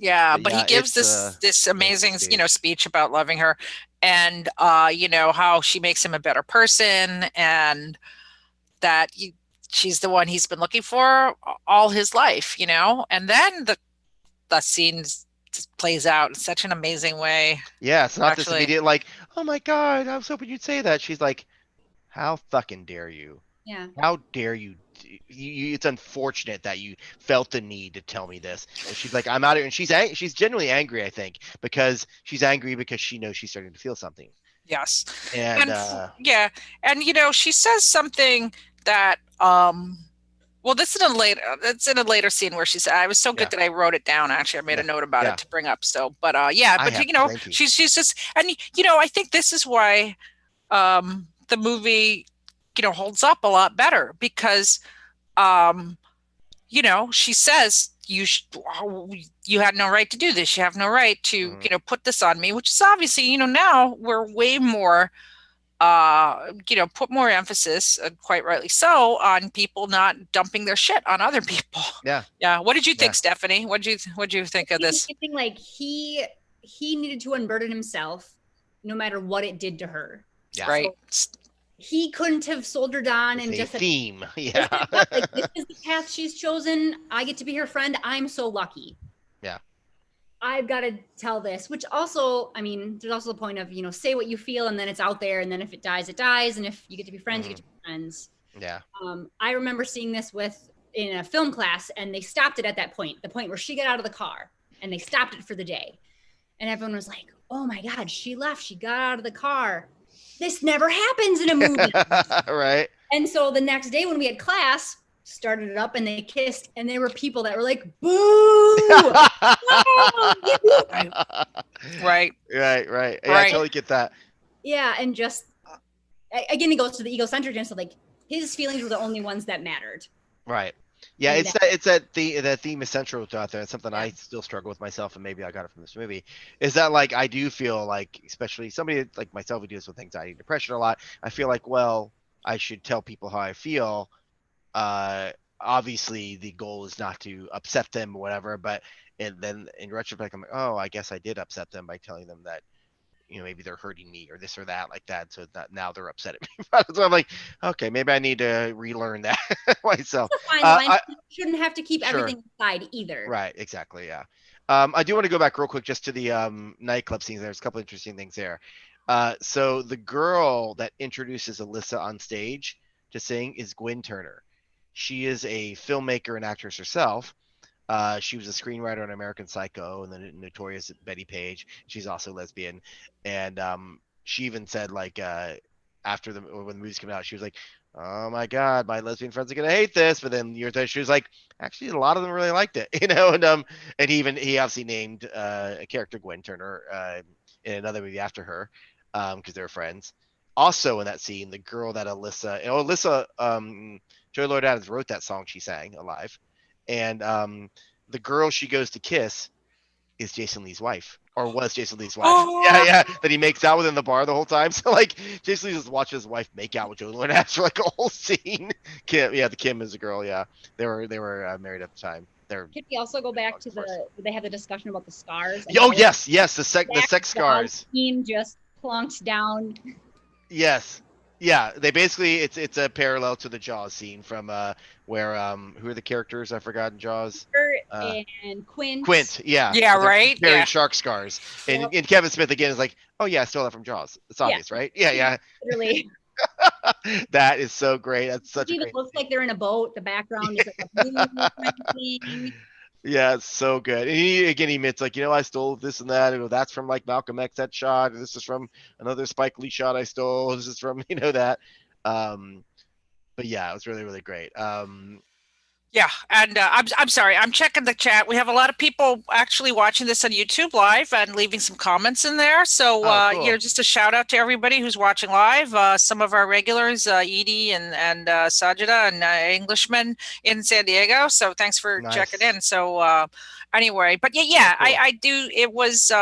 Yeah. But he gives this amazing, speech about loving her, and how she makes him a better person, and that she's the one he's been looking for all his life, and then the scene plays out in such an amazing way. Yeah, it's not this immediate like, oh my God, I was hoping you'd say that. She's like, how fucking dare you? Yeah. How dare you? It's unfortunate that you felt the need to tell me this. And she's like, I'm out here, and she's genuinely angry, I think, because she's angry because she knows she's starting to feel something. Yes. And and she says something that it's in a later scene where she said, I was so good that I wrote it down. Actually, I made a note about it to bring up. So, but she's just, and I think this is why the movie holds up a lot better because she says you had no right to do this, you have no right to put this on me, which is obviously now we're way more put more emphasis, quite rightly so, on people not dumping their shit on other people. Yeah. What did you think, Stephanie? What did you think of this? Like he needed to unburden himself no matter what it did to her. Yeah. Right. So he couldn't have soldiered on and just theme. Like, this is the path she's chosen. I get to be her friend. I'm so lucky. Yeah. I've got to tell this, which also, I mean, there's also the point of, say what you feel, and then it's out there, and then if it dies, it dies. And if you get to be friends, you get to be friends. Yeah. I remember seeing this in a film class, and they stopped it at that point, the point where she got out of the car, and they stopped it for the day. And everyone was like, oh my God, she left. She got out of the car. This never happens in a movie. Right. And so the next day when we had class, started it up and they kissed, and there were people that were like, boo. Right. Yeah, I totally get that. Yeah. And just, again, it goes to the egocentrism. So like his feelings were the only ones that mattered. Right. Yeah, it's that theme is central to out there. It's something I still struggle with myself, and maybe I got it from this movie. Is that like I do feel like, especially somebody like myself who deals with anxiety and depression a lot, I feel like, well, I should tell people how I feel. Obviously, the goal is not to upset them or whatever, and then in retrospect, I'm like, oh, I guess I did upset them by telling them that, maybe they're hurting me or this or that like that. So that now they're upset at me. So I'm like, okay, maybe I need to relearn that myself. You shouldn't have to keep everything aside either. Right. Exactly. Yeah. I do want to go back real quick just to the nightclub scenes. There's a couple interesting things there. So the girl that introduces Alyssa on stage to sing is Gwen Turner. She is a filmmaker and actress herself. She was a screenwriter on American Psycho and the notorious Betty Page. She's also lesbian. And she even said, like, when the movie's coming out, she was like, oh my God, my lesbian friends are going to hate this. But then years later, she was like, actually, a lot of them really liked it, and he obviously named a character Gwen Turner in another movie after her because they're friends. Also in that scene, the girl that Alyssa, Joy Lord Adams wrote that song she sang Alive. And the girl she goes to kiss is Jason Lee's wife, or was Jason Lee's wife. Oh. Yeah, that he makes out with in the bar the whole time. So like Jason Lee just watches his wife make out with Joe Lord for like a whole scene. Kim is a girl. Yeah, they were married at the time. they're. Can we also go back to they had the discussion about the scars? Oh yes, the sex scars. Scene just plunks down. Yes. Yeah, they basically it's a parallel to the Jaws scene from where who are the characters I forgot in Jaws? And Quint. Quint, yeah. Yeah, right. Carrying Yeah. shark scars, and Kevin Smith again is like, oh yeah, I stole that from Jaws. It's obvious, right? Yeah. Literally. That is so great. That's such a great. It looks like they're in a boat. The background is like a blue kind of thing. Yeah, it's so good. And he admits like, I stole this and that. And that's from like Malcolm X, that shot. And this is from another Spike Lee shot I stole. This is from, that. But yeah, it was really, really great. Yeah, and I'm sorry, I'm checking the chat. We have a lot of people actually watching this on YouTube live and leaving some comments in there. So cool. just a shout out to everybody who's watching live. Some of our regulars, Edie and Sajida and Englishman in San Diego. So thanks for checking in. So anyway, but yeah, cool. I do. It was.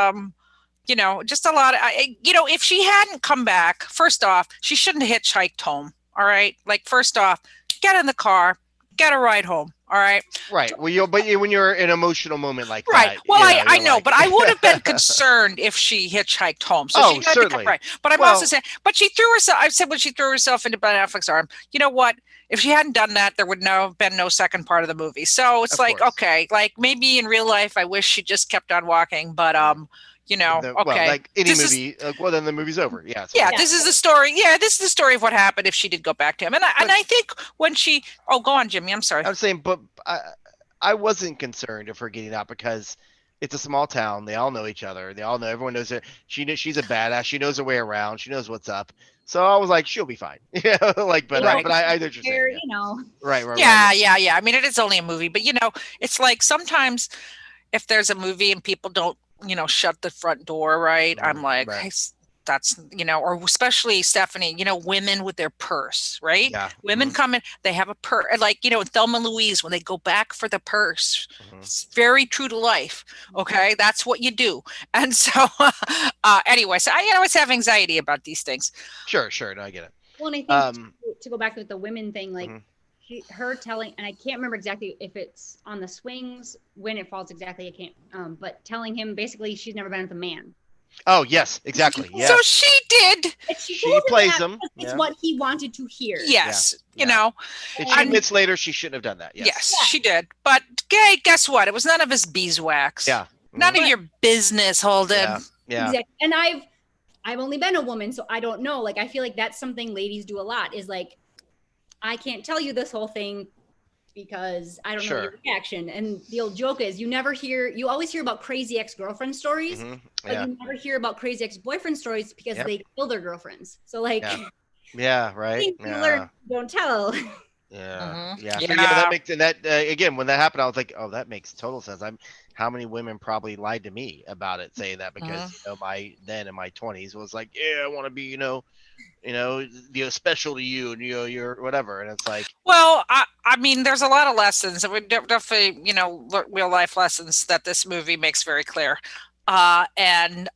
Just a lot of, if she hadn't come back, first off, she shouldn't have hitchhiked home. All right. Like, first off, get in the car, get a ride home. All right. Right. Well, when you're in an emotional moment like right. that. Well, I know, but I would have been concerned if she hitchhiked home. So she had certainly. To come, right. But I'm also saying, but she threw herself, I said when she threw herself into Ben Affleck's arm, you know what? If she hadn't done that, there would have been no second part of the movie. So it's like, okay, like maybe in real life, I wish she just kept on walking, but, okay. Well, like any movie, then the movie's over. Yeah. This is the story. Yeah, this is the story of what happened if she did go back to him. And I think when she, go on, Jimmy. I'm sorry. I'm saying, but I wasn't concerned of her getting out because it's a small town. They all know each other. They all know. Everyone knows her. She's a badass. She knows her way around. She knows what's up. So I was like, she'll be fine. But I know what you're saying. Right. Yeah. I mean, it is only a movie, but it's like sometimes if there's a movie and people don't, shut the front door, right? I'm like, hey, that's, or especially Stephanie, women with their purse, right? Yeah. Women come in, they have a purse, like, Thelma and Louise, when they go back for the purse, it's very true to life. Okay. That's what you do. And so, anyway, so I always have anxiety about these things. Sure. No, I get it. Well, and I think to go back with the women thing, like, her telling, and I can't remember exactly if it's on the swings when it falls exactly. I can't, but telling him basically she's never been with a man. Oh yes, exactly. Yeah. So she did. She plays him. It's what he wanted to hear. Yes, And she admits later she shouldn't have done that. Yes, she did. But guess what? It was none of his beeswax. Yeah. None of your business, Holden. Yeah. Exactly. And I've only been a woman, so I don't know. Like, I feel like that's something ladies do a lot. Is like, I can't tell you this whole thing because I don't know your reaction. And the old joke is you always hear about crazy ex-girlfriend stories, but you never hear about crazy ex-boyfriend stories because they kill their girlfriends. So like, right. Don't tell. Yeah. So, that makes again, when that happened, I was like, oh, that makes total sense. How many women probably lied to me about it, saying that because in my 20s was like, I want to be, special to you and you're whatever, and it's like, well, I mean, there's a lot of lessons. We definitely, real life lessons that this movie makes very clear, and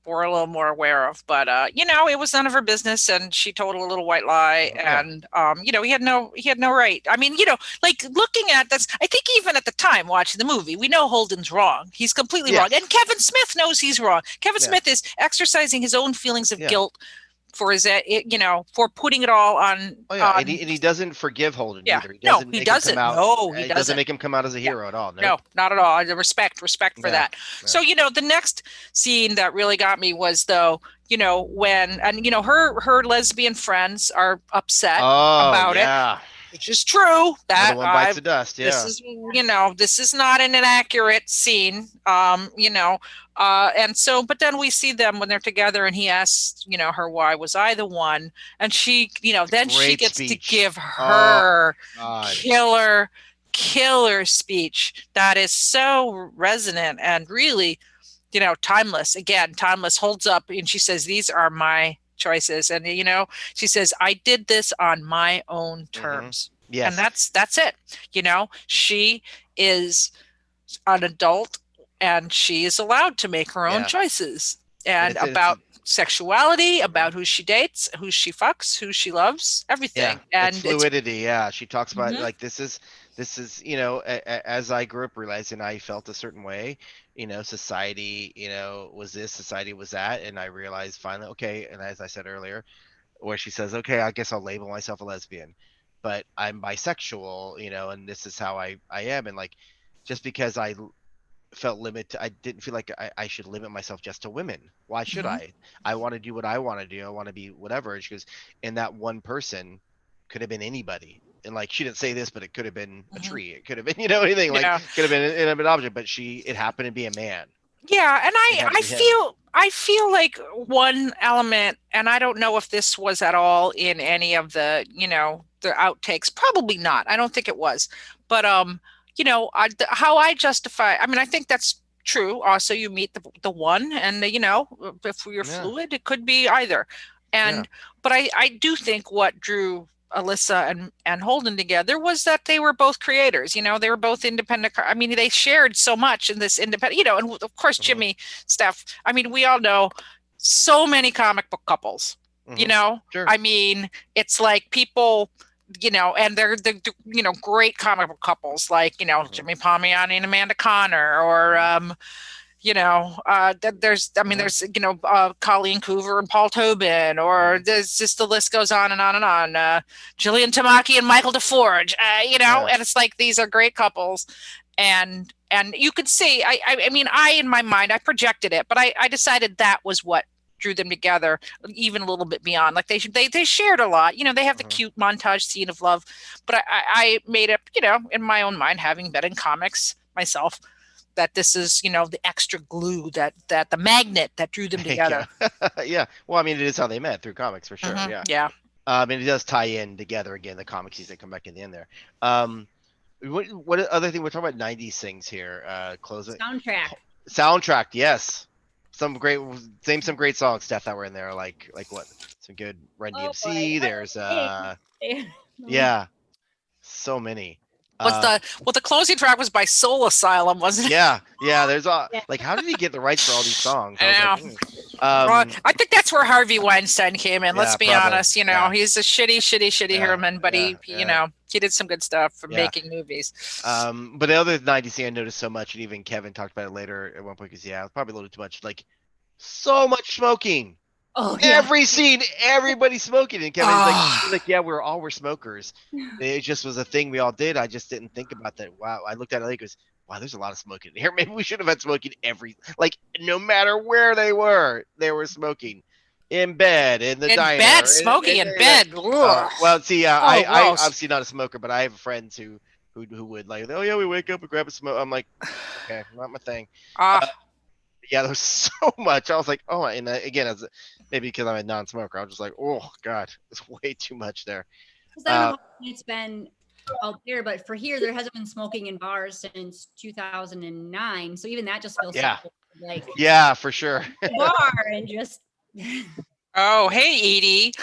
we're a little more aware of. But it was none of her business, and she told a little white lie, and he had no right. I mean, like looking at this, I think even at the time watching the movie, we know Holden's wrong. He's completely wrong, and Kevin Smith knows he's wrong. Kevin Smith is exercising his own feelings of guilt for his, for putting it all on. And he doesn't forgive Holden either. He doesn't. He doesn't make him come out as a hero at all. No, not at all. Respect for that. Yeah. So the next scene that really got me was when her lesbian friends are upset about it. Which is true. That one bites the dust. Yeah. This is not an inaccurate scene. And so, but then we see them when they're together, and he asks, her, why was I the one? And she, then she gets to give her killer speech that is so resonant and really, timeless. Again, timeless, holds up, and she says, "These are my choices," and she says, "I did this on my own terms." Yes. And that's it. She is an adult and she is allowed to make her own choices. and about sexuality, about who she dates, who she fucks, who she loves, everything. And it's fluidity. Yeah, she talks about like this is as I grew up realizing I felt a certain way. Society was this, society was that, and I realized finally, okay, and as I said earlier, where she says, okay, I guess I'll label myself a lesbian, but I'm bisexual, and this is how I am. And like, just because I felt limited, I didn't feel like I should limit myself just to women. Why should I want to do what I want to do. I want to be whatever. And she goes, and that one person could have been anybody. And like, she didn't say this, but it could have been a tree. It could have been, anything. Like, could have been an object, but it happened to be a man. Yeah, and I feel like one element, and I don't know if this was at all in any of the the outtakes. Probably not. I don't think it was. But how I justify. I mean, I think that's true. Also, you meet the one, and if you're fluid, it could be either. And but I do think what drew Alyssa and Holden together was that they were both creators. They were both independent. I mean, they shared so much in this independent. And of course, Jimmy, Steph. I mean, we all know so many comic book couples. Sure. I mean, it's like people. And they're great comic book couples like Jimmy Palmiotti and Amanda Connor, or there's Colleen Coover and Paul Tobin, or there's just the list goes on and on and on. Jillian Tamaki and Michael DeForge, and it's like these are great couples, and you could see. I mean, in my mind I projected it, but I decided that was what drew them together, even a little bit beyond. Like they shared a lot. They have the cute montage scene of love, but I made up, in my own mind, having been in comics myself, that this is, the extra glue, that the magnet that drew them together. Yeah. Well, I mean, it is how they met, through comics, for sure. Yeah. And it does tie in together again, the comics that come back in the end there. What other thing we're talking about? 90s things here. Close it. Soundtrack. Yes. Some great songs, Steph, that were in there. Like what? Some good Run DMC. There's so many. The closing track was by Soul Asylum, wasn't it? Yeah. There's like, how did he get the rights for all these songs? I think that's where Harvey Weinstein came in. Let's be honest. He's a shitty human, but he did some good stuff for making movies. But the other 90s thing I noticed so much, and even Kevin talked about it later at one point, because it's probably a little too much. Like, so much smoking. Every scene, everybody's smoking, and Kevin's like, yeah, we're smokers. It just was a thing we all did. I just didn't think about that. Wow, I looked at it and he goes, wow, there's a lot of smoking in here. Maybe we should have had smoking no matter where they were smoking. In bed, in the diner. In bed, smoking in bed. Well, see, I obviously not a smoker, but I have friends who would like, oh yeah, we wake up and grab a smoke. I'm like, okay, not my thing. Yeah, there was so much. I was like, oh, and again, maybe because I'm a non-smoker, I was just like, oh god, it's way too much there. I don't know how it's been out there, but for here, there hasn't been smoking in bars since 2009. So even that just feels like for sure. Bar and just. Oh, hey, Edie.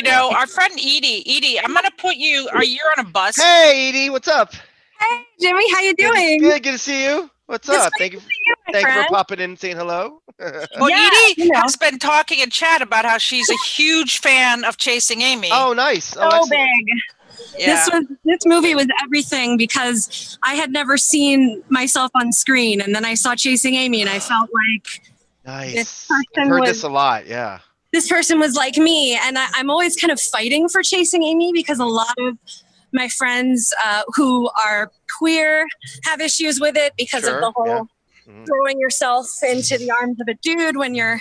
Our friend Edie, I'm going to put you, you're on a bus. Hey, Edie, what's up? Hey, Jimmy, how you doing? Good to see you. What's up? Thank you for popping in and saying hello. Well, Edie has been talking in chat about how she's a huge fan of Chasing Amy. Oh, nice. So big. Yeah. This movie was everything, because I had never seen myself on screen, and then I saw Chasing Amy, and I felt like nice. I've heard this a lot. Yeah. This person was like me, and I'm always kind of fighting for Chasing Amy, because a lot of my friends who are queer have issues with it because of the whole throwing yourself into the arms of a dude when you're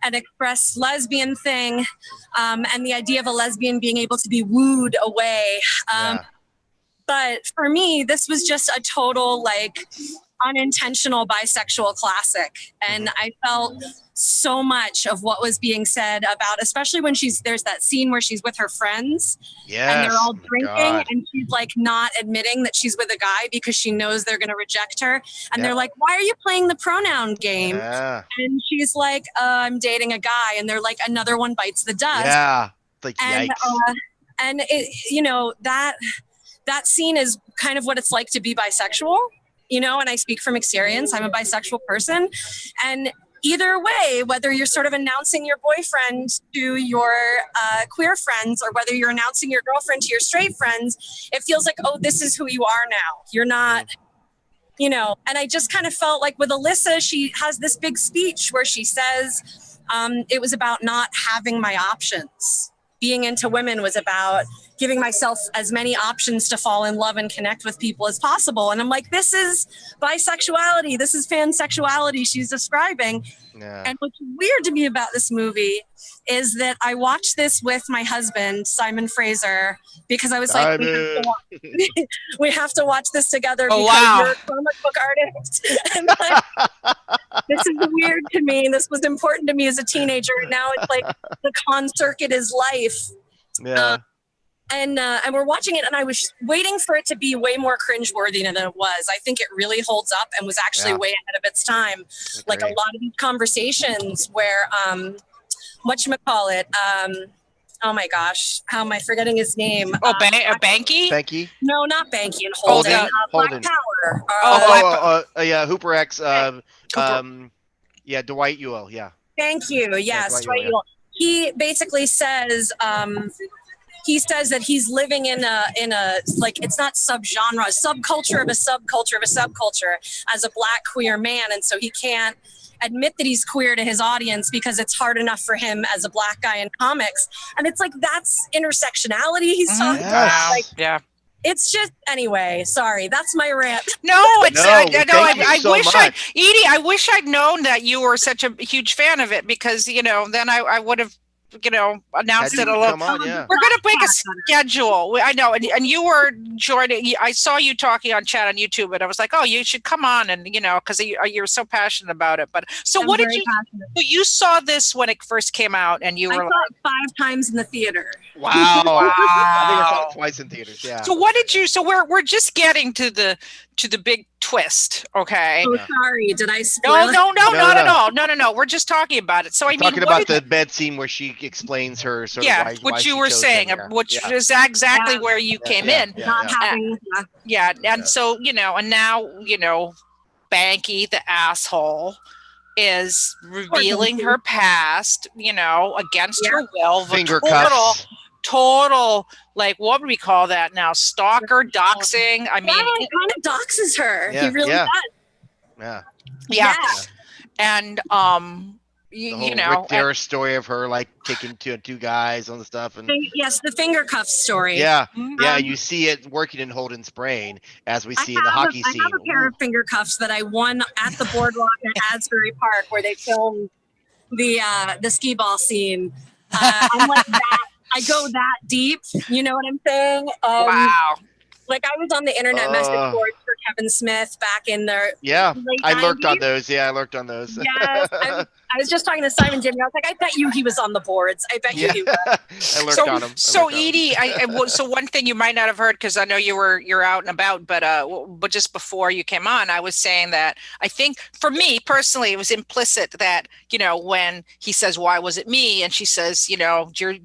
an express lesbian thing, and the idea of a lesbian being able to be wooed away. But for me, this was just a total unintentional bisexual classic, and I felt so much of what was being said about, especially when there's that scene where she's with her friends and they're all drinking and she's not admitting that she's with a guy because she knows they're going to reject her, and they're like, why are you playing the pronoun game? And she's like, I'm dating a guy, and they're like, another one bites the dust. Yikes. And it, that scene is kind of what it's like to be bisexual, and I speak from experience. I'm a bisexual person, and either way, whether you're sort of announcing your boyfriend to your queer friends or whether you're announcing your girlfriend to your straight friends, it feels like, oh, this is who you are now. You're not, you know, and I just kind of felt like with Alyssa, she has this big speech where she says it was about not having my options. Being into women was about giving myself as many options to fall in love and connect with people as possible. And I'm like, this is bisexuality. This is pansexuality she's describing. Yeah. And what's weird to me about this movie is that I watched this with my husband, Simon Fraser, because I was like, we have to watch this together because you're a comic book artist. And like, this is weird to me. This was important to me as a teenager. And now it's like the con circuit is life. Yeah. And we're watching it, and I was waiting for it to be way more cringeworthy than it was. I think it really holds up and was actually way ahead of its time. Like a lot of these conversations where, whatchamacallit, oh my gosh, how am I forgetting his name? Banky? Banky? No, not Banky and Holden. Black Power. Yeah, Hooper X. Yeah, Dwight Ewell. Yeah. Thank you. Yes, Dwight Ewell. He basically says. He says that he's living in a like, it's not subgenre, subculture of a subculture of a subculture as a Black queer man, and so he can't admit that he's queer to his audience because it's hard enough for him as a Black guy in comics. And it's like, that's intersectionality he's talking about. Like, yeah. It's just, anyway, sorry, that's my rant. I wish I'd known that you were such a huge fan of it, because, you know, then I would have, you know, announced it a little. Yeah. We're going to make a schedule. I know. And you were joining. I saw you talking on chat on YouTube, and I was like, oh, you should come on. And, you know, because you're so passionate about it. But so what did you, so you saw this when it first came out, and you were I saw it 5 times in the theater. Wow. I think I saw it twice in theaters. Yeah. So what did you, so we're just getting to the big twist. Okay. Oh, sorry. Did I spoil No, not at all. No. We're just talking about it. So talking about the bed scene where she explains her sort of why you were saying, which is exactly where you came in. And so, you know, and now, you know, Banky, the asshole, is revealing her past, you know, against her will. Finger cuffs. Total, like, what would we call that now? Stalker, doxing. I mean, he kind of doxes her. He really does. Yeah. And you know, Rick Darris story of her like taking two guys on the stuff, and yes, the finger cuff story. Yeah, you see it working in Holden's brain as we see in the hockey scene. I have a pair of finger cuffs that I won at the boardwalk at Asbury Park, where they filmed the skee ball scene. I'm like that. I go that deep. You know what I'm saying? Wow. Like, I was on the internet message board for Kevin Smith back in the late I 90s. lurked on those. Yeah, I lurked on those. Yes, I was just talking to Simon Jimmy. I was like, I bet you he was on the boards. I bet you he was. I lurked on him. So Edie, so one thing you might not have heard, because I know you're out and about, but just before you came on, I was saying that I think for me personally, it was implicit that, you know, when he says, "Why was it me?" and she says, you know, you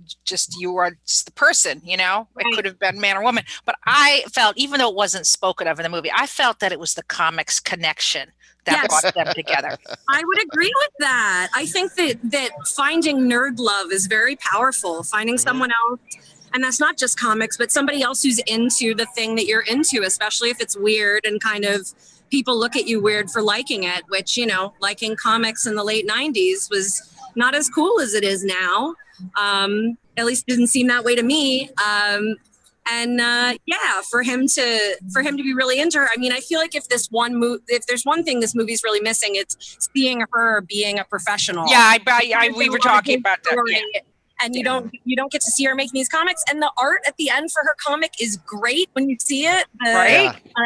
are just the person, you know, it could have been man or woman, but I felt, even though it wasn't spoken of in the movie, I felt that it was the comics connection that brought them together. I would agree with that. I think that finding nerd love is very powerful. Finding someone else, and that's not just comics, but somebody else who's into the thing that you're into, especially if it's weird and kind of people look at you weird for liking it, which, you know, liking comics in the late 90s was not as cool as it is now. At least it didn't seem that way to me. For him to be really into her. I mean, I feel like if there's one thing this movie's really missing, it's seeing her being a professional. Yeah, we were talking about that. Yeah. And you don't get to see her making these comics, and the art at the end for her comic is great when you see it.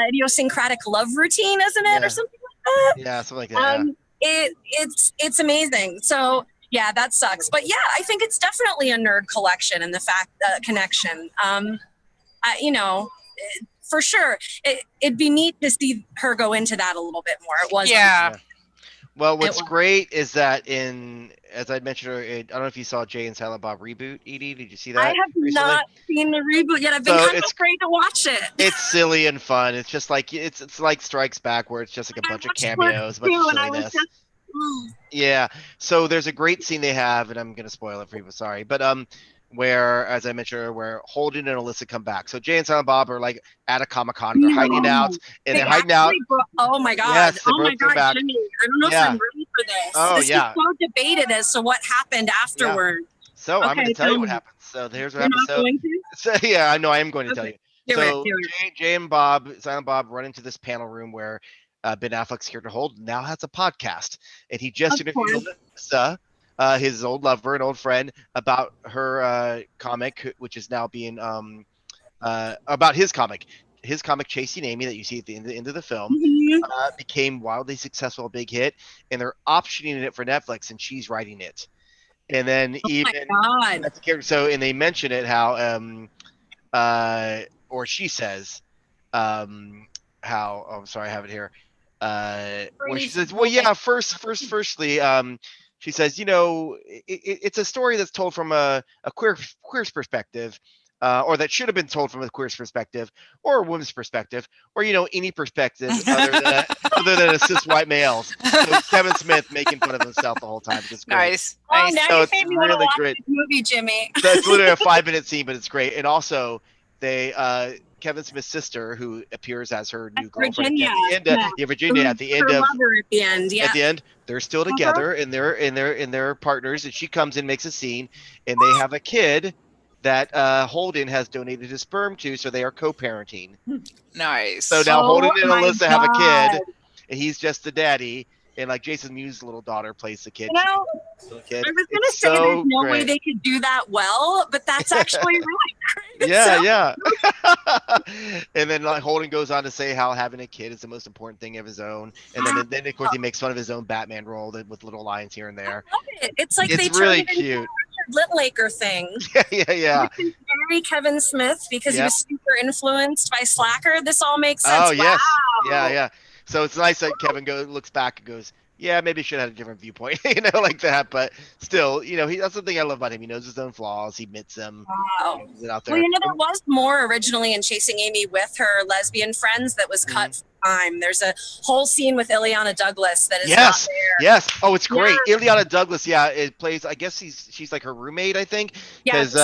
Idiosyncratic love routine, isn't it, or something like that? Yeah, something like that. It's amazing. So. Yeah, that sucks. But yeah, I think it's definitely a nerd collection and the fact connection. You know, for sure, it'd be neat to see her go into that a little bit more. It was. Yeah. Well, what's great is that as I mentioned, I don't know if you saw Jay and Silent Bob reboot, Edie. Did you see that? I have not seen the reboot yet. I've been kind of afraid to watch it. It's silly and fun. It's just like it's like Strikes Back, where it's just like a bunch of cameos, a bunch of silliness. Yeah. So there's a great scene they have, and I'm gonna spoil it for people. Sorry, but where, as I mentioned earlier, where Holden and Alyssa come back. So Jay and Silent Bob are like at a Comic-Con. They're hiding out, and they're hiding out. Oh my God. Yes, oh my God, back. Jimmy. I don't know if I'm ready for this. Oh, this is so debated as to what happened afterward. Yeah. So I'm going to tell you what happens. So here's what happens. So yeah, I know I am going to tell you. Do it. Jay and Bob, Silent Bob, run into this panel room where Ben Affleck's character Holden now has a podcast, and he just interviewed Alyssa, his old lover and old friend, about her comic, which is now being about his comic. His comic Chasing Amy that you see at the end of the film became wildly successful, a big hit, and they're optioning it for Netflix, and she's writing it. And then that's the character. So, and they mention it how or she says how I'm sorry, I have it here. Where she says, well, yeah, firstly, she says, you know, it's a story that's told from a queer's perspective. Or that should have been told from a queer's perspective, or a woman's perspective, or any perspective other than a cis white male's. So Kevin Smith making fun of himself the whole time. It's great. Nice. Oh, now so you made me want to watch this movie, Jimmy. So it's literally a 5-minute scene, but it's great. And also, they Kevin Smith's sister, who appears as her new girlfriend at the end, Virginia at the end of at the end, they're still together and they're partners. And she comes in, makes a scene, and they have a kid that Holden has donated his sperm to, so they are co-parenting. Nice. So now Holden and Alyssa have a kid, and he's just the daddy, and like Jason Mewes' little daughter plays the kid. I was going to say there's no way they could do that well, but that's actually really great. Yeah. And then like Holden goes on to say how having a kid is the most important thing of his own, and then of course he makes fun of his own Batman role with little lines here and there. I love it. It's like it's really cute. Litlaker thing. Yeah. Very Kevin Smith because he was super influenced by Slacker. This all makes sense. Oh yes, wow. Yeah. So it's nice that Kevin looks back and goes, yeah, maybe should have had a different viewpoint, like that. But still, that's the thing I love about him. He knows his own flaws. He admits them. Wow. Out there. Well, there was more originally in Chasing Amy with her lesbian friends that was cut from time. There's a whole scene with Ileana Douglas that is not there. Yes. Oh, it's great. Ileana Douglas. Yeah, it plays. I guess she's like her roommate. I think because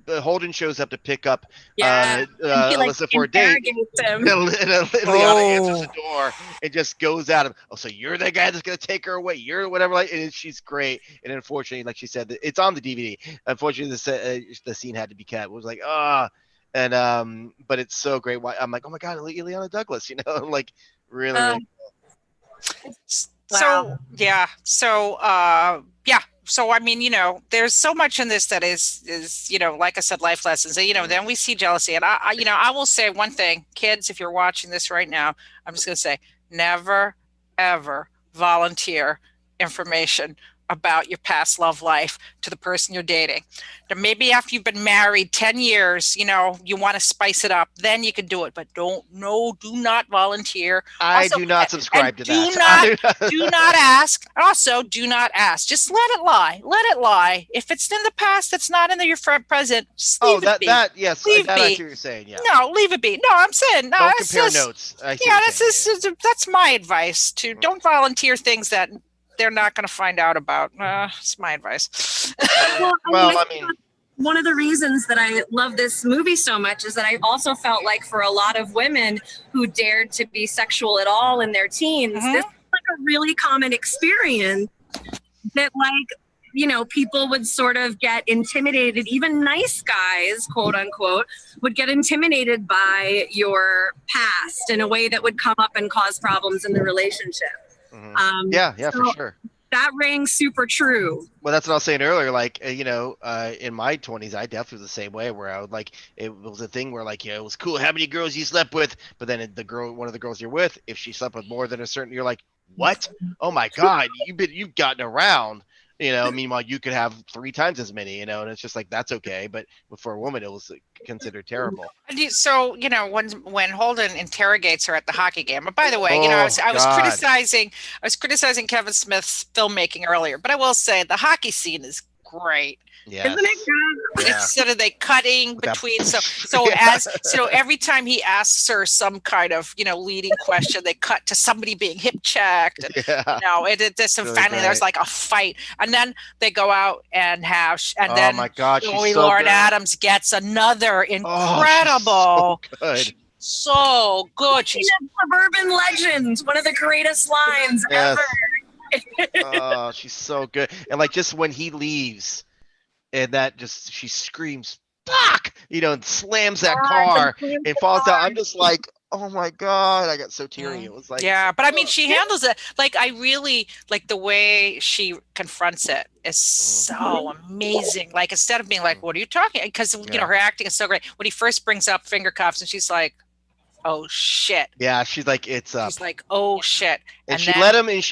Holden shows up to pick up Alyssa for a date, and Ileana answers the door and just goes at him. Oh, so you're the guy that's gonna take her away? You're whatever. And she's great. And unfortunately, like she said, it's on the DVD. Unfortunately, the scene had to be cut. It was like and but it's so great. I'm like, oh my God, Ileana Douglas. Like really. So yeah. So So I mean, there's so much in this that is like I said, life lessons. Then we see jealousy, and I will say one thing, kids, if you're watching this right now, I'm just gonna say, never ever volunteer information about your past love life to the person you're dating. Now, maybe after you've been married 10 years, you want to spice it up, then you can do it. But do not volunteer. I do not subscribe to that. Do not ask. Also, do not ask. Just let it lie. Let it lie. If it's in the past, that's not in your present. Just leave it be. Yes, leave I be. see what you're saying. Yeah. No, leave it be. No, I'm saying no. Don't compare notes. That's my advice. Don't volunteer things that they're not going to find out about. It's my advice. I mean, one of the reasons that I love this movie so much is that I also felt like for a lot of women who dared to be sexual at all in their teens, this is like a really common experience that people would sort of get intimidated. Even nice guys, quote unquote, would get intimidated by your past in a way that would come up and cause problems in the relationship. For sure. That rang super true. Well, that's what I was saying earlier. Like, in my 20s, I definitely was the same way where I would it was a thing where it was cool how many girls you slept with, but then one of the girls you're with, if she slept with more than a certain, you're like, what? Oh my God, you've gotten around. Meanwhile, you could have 3 times as many, and it's just like, that's okay. But for a woman, it was considered terrible. So, when Holden interrogates her at the hockey game, but by the way, I was criticizing Kevin Smith's filmmaking earlier, but I will say the hockey scene is great. Yes. Isn't it good? Yeah. Instead of they cutting between, so every time he asks her some kind of leading question, they cut to somebody being hip checked. And, Really finally there's great. like a fight, and then they go out and Oh then my God, she's Joey so Lauren good. Adams gets another incredible. So good. So good. She's a suburban legend. One of the greatest lines ever. Oh, she's so good. And like just when he leaves, and she screams, "Fuck!" And slams that car and falls down. I'm just like, oh my God, I got so teary. It was like, yeah, but I mean, she handles it. Like, I really like the way she confronts it is so amazing. Like, instead of being like, what are you talking? Because, her acting is so great. When he first brings up finger cuffs and she's like, oh shit. Yeah, she's like, it's up. She's like, oh shit. And she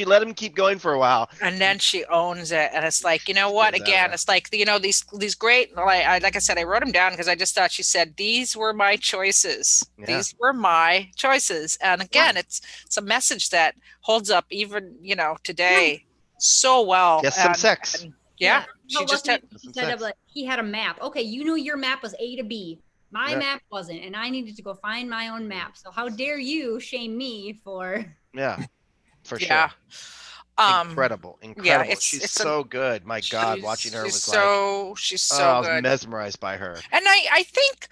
let him keep going for a while. And then she owns it. And it's like, you know what? Again, it's like, these great, like I said, I wrote them down because I just thought she said, these were my choices. Yeah. These were my choices. And again, it's a message that holds up even, today so well. Yes, some sex. And, yeah. She said like, he had a map. Okay, your map was A to B. My map wasn't, and I needed to go find my own map. So how dare you shame me for? Yeah, for sure. Incredible. Yeah, she's so good. My God, watching her was she's so good. I was mesmerized by her. And I think,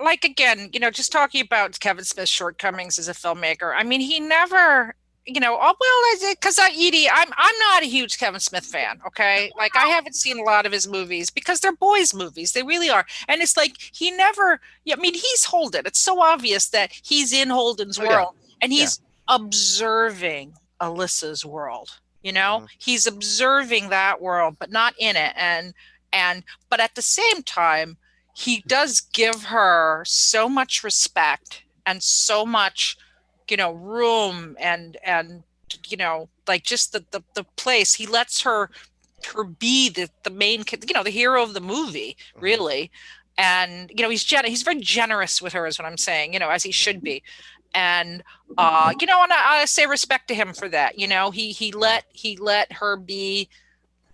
like, again, just talking about Kevin Smith's shortcomings as a filmmaker. I mean, he never. Because Edie, I'm not a huge Kevin Smith fan. Okay, like I haven't seen a lot of his movies because they're boys' movies. They really are, and it's like he never. I mean, he's Holden. It's so obvious that he's in Holden's world, and he's observing Alyssa's world. He's observing that world, but not in it. But at the same time, he does give her so much respect and so much. Room and like just the place. He lets her be the main, the hero of the movie, really. And he's very generous with her, is what I'm saying. As he should be. And and I say respect to him for that. He let her be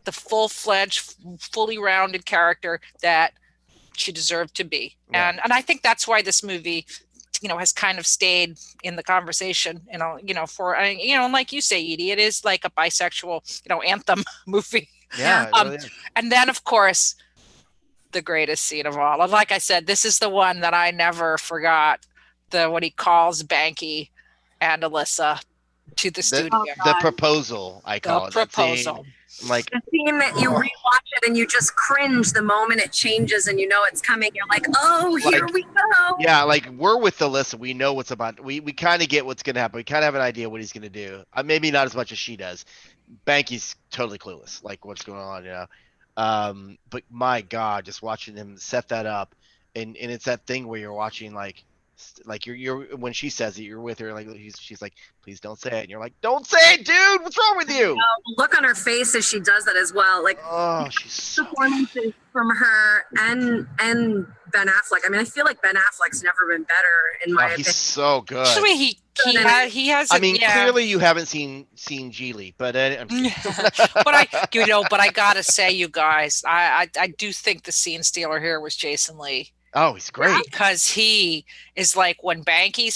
the full-fledged, fully rounded character that she deserved to be. And I think that's why this movie has kind of stayed in the conversation, for, and like you say, Edie, it is like a bisexual, anthem movie. Yeah. Really and then of course, the greatest scene of all. And like I said, this is the one that I never forgot. When he calls Banky and Alyssa to the studio. The proposal, I call it. The proposal. Like the scene that you rewatch it and you just cringe the moment it changes and it's coming. You're like, oh, here we go. Yeah, like we're with Alyssa. We know what's about. We kind of get what's going to happen. We kind of have an idea what he's going to do. Maybe not as much as she does. Banky's totally clueless, like what's going on, But my God, just watching him set that up, and it's that thing where you're watching like you're when she says it, you're with her, like she's like, please don't say it, and you're like, don't say it, dude, what's wrong with you? Look on her face as she does that as well, like she's so performances from her and Ben Affleck. I mean, I feel like Ben Affleck's never been better in my opinion. He's so good. Actually, he has. Clearly you haven't seen Geely, but but I gotta say, you guys, I do think the scene stealer here was Jason Lee. Oh, he's great. Because he is like when Banky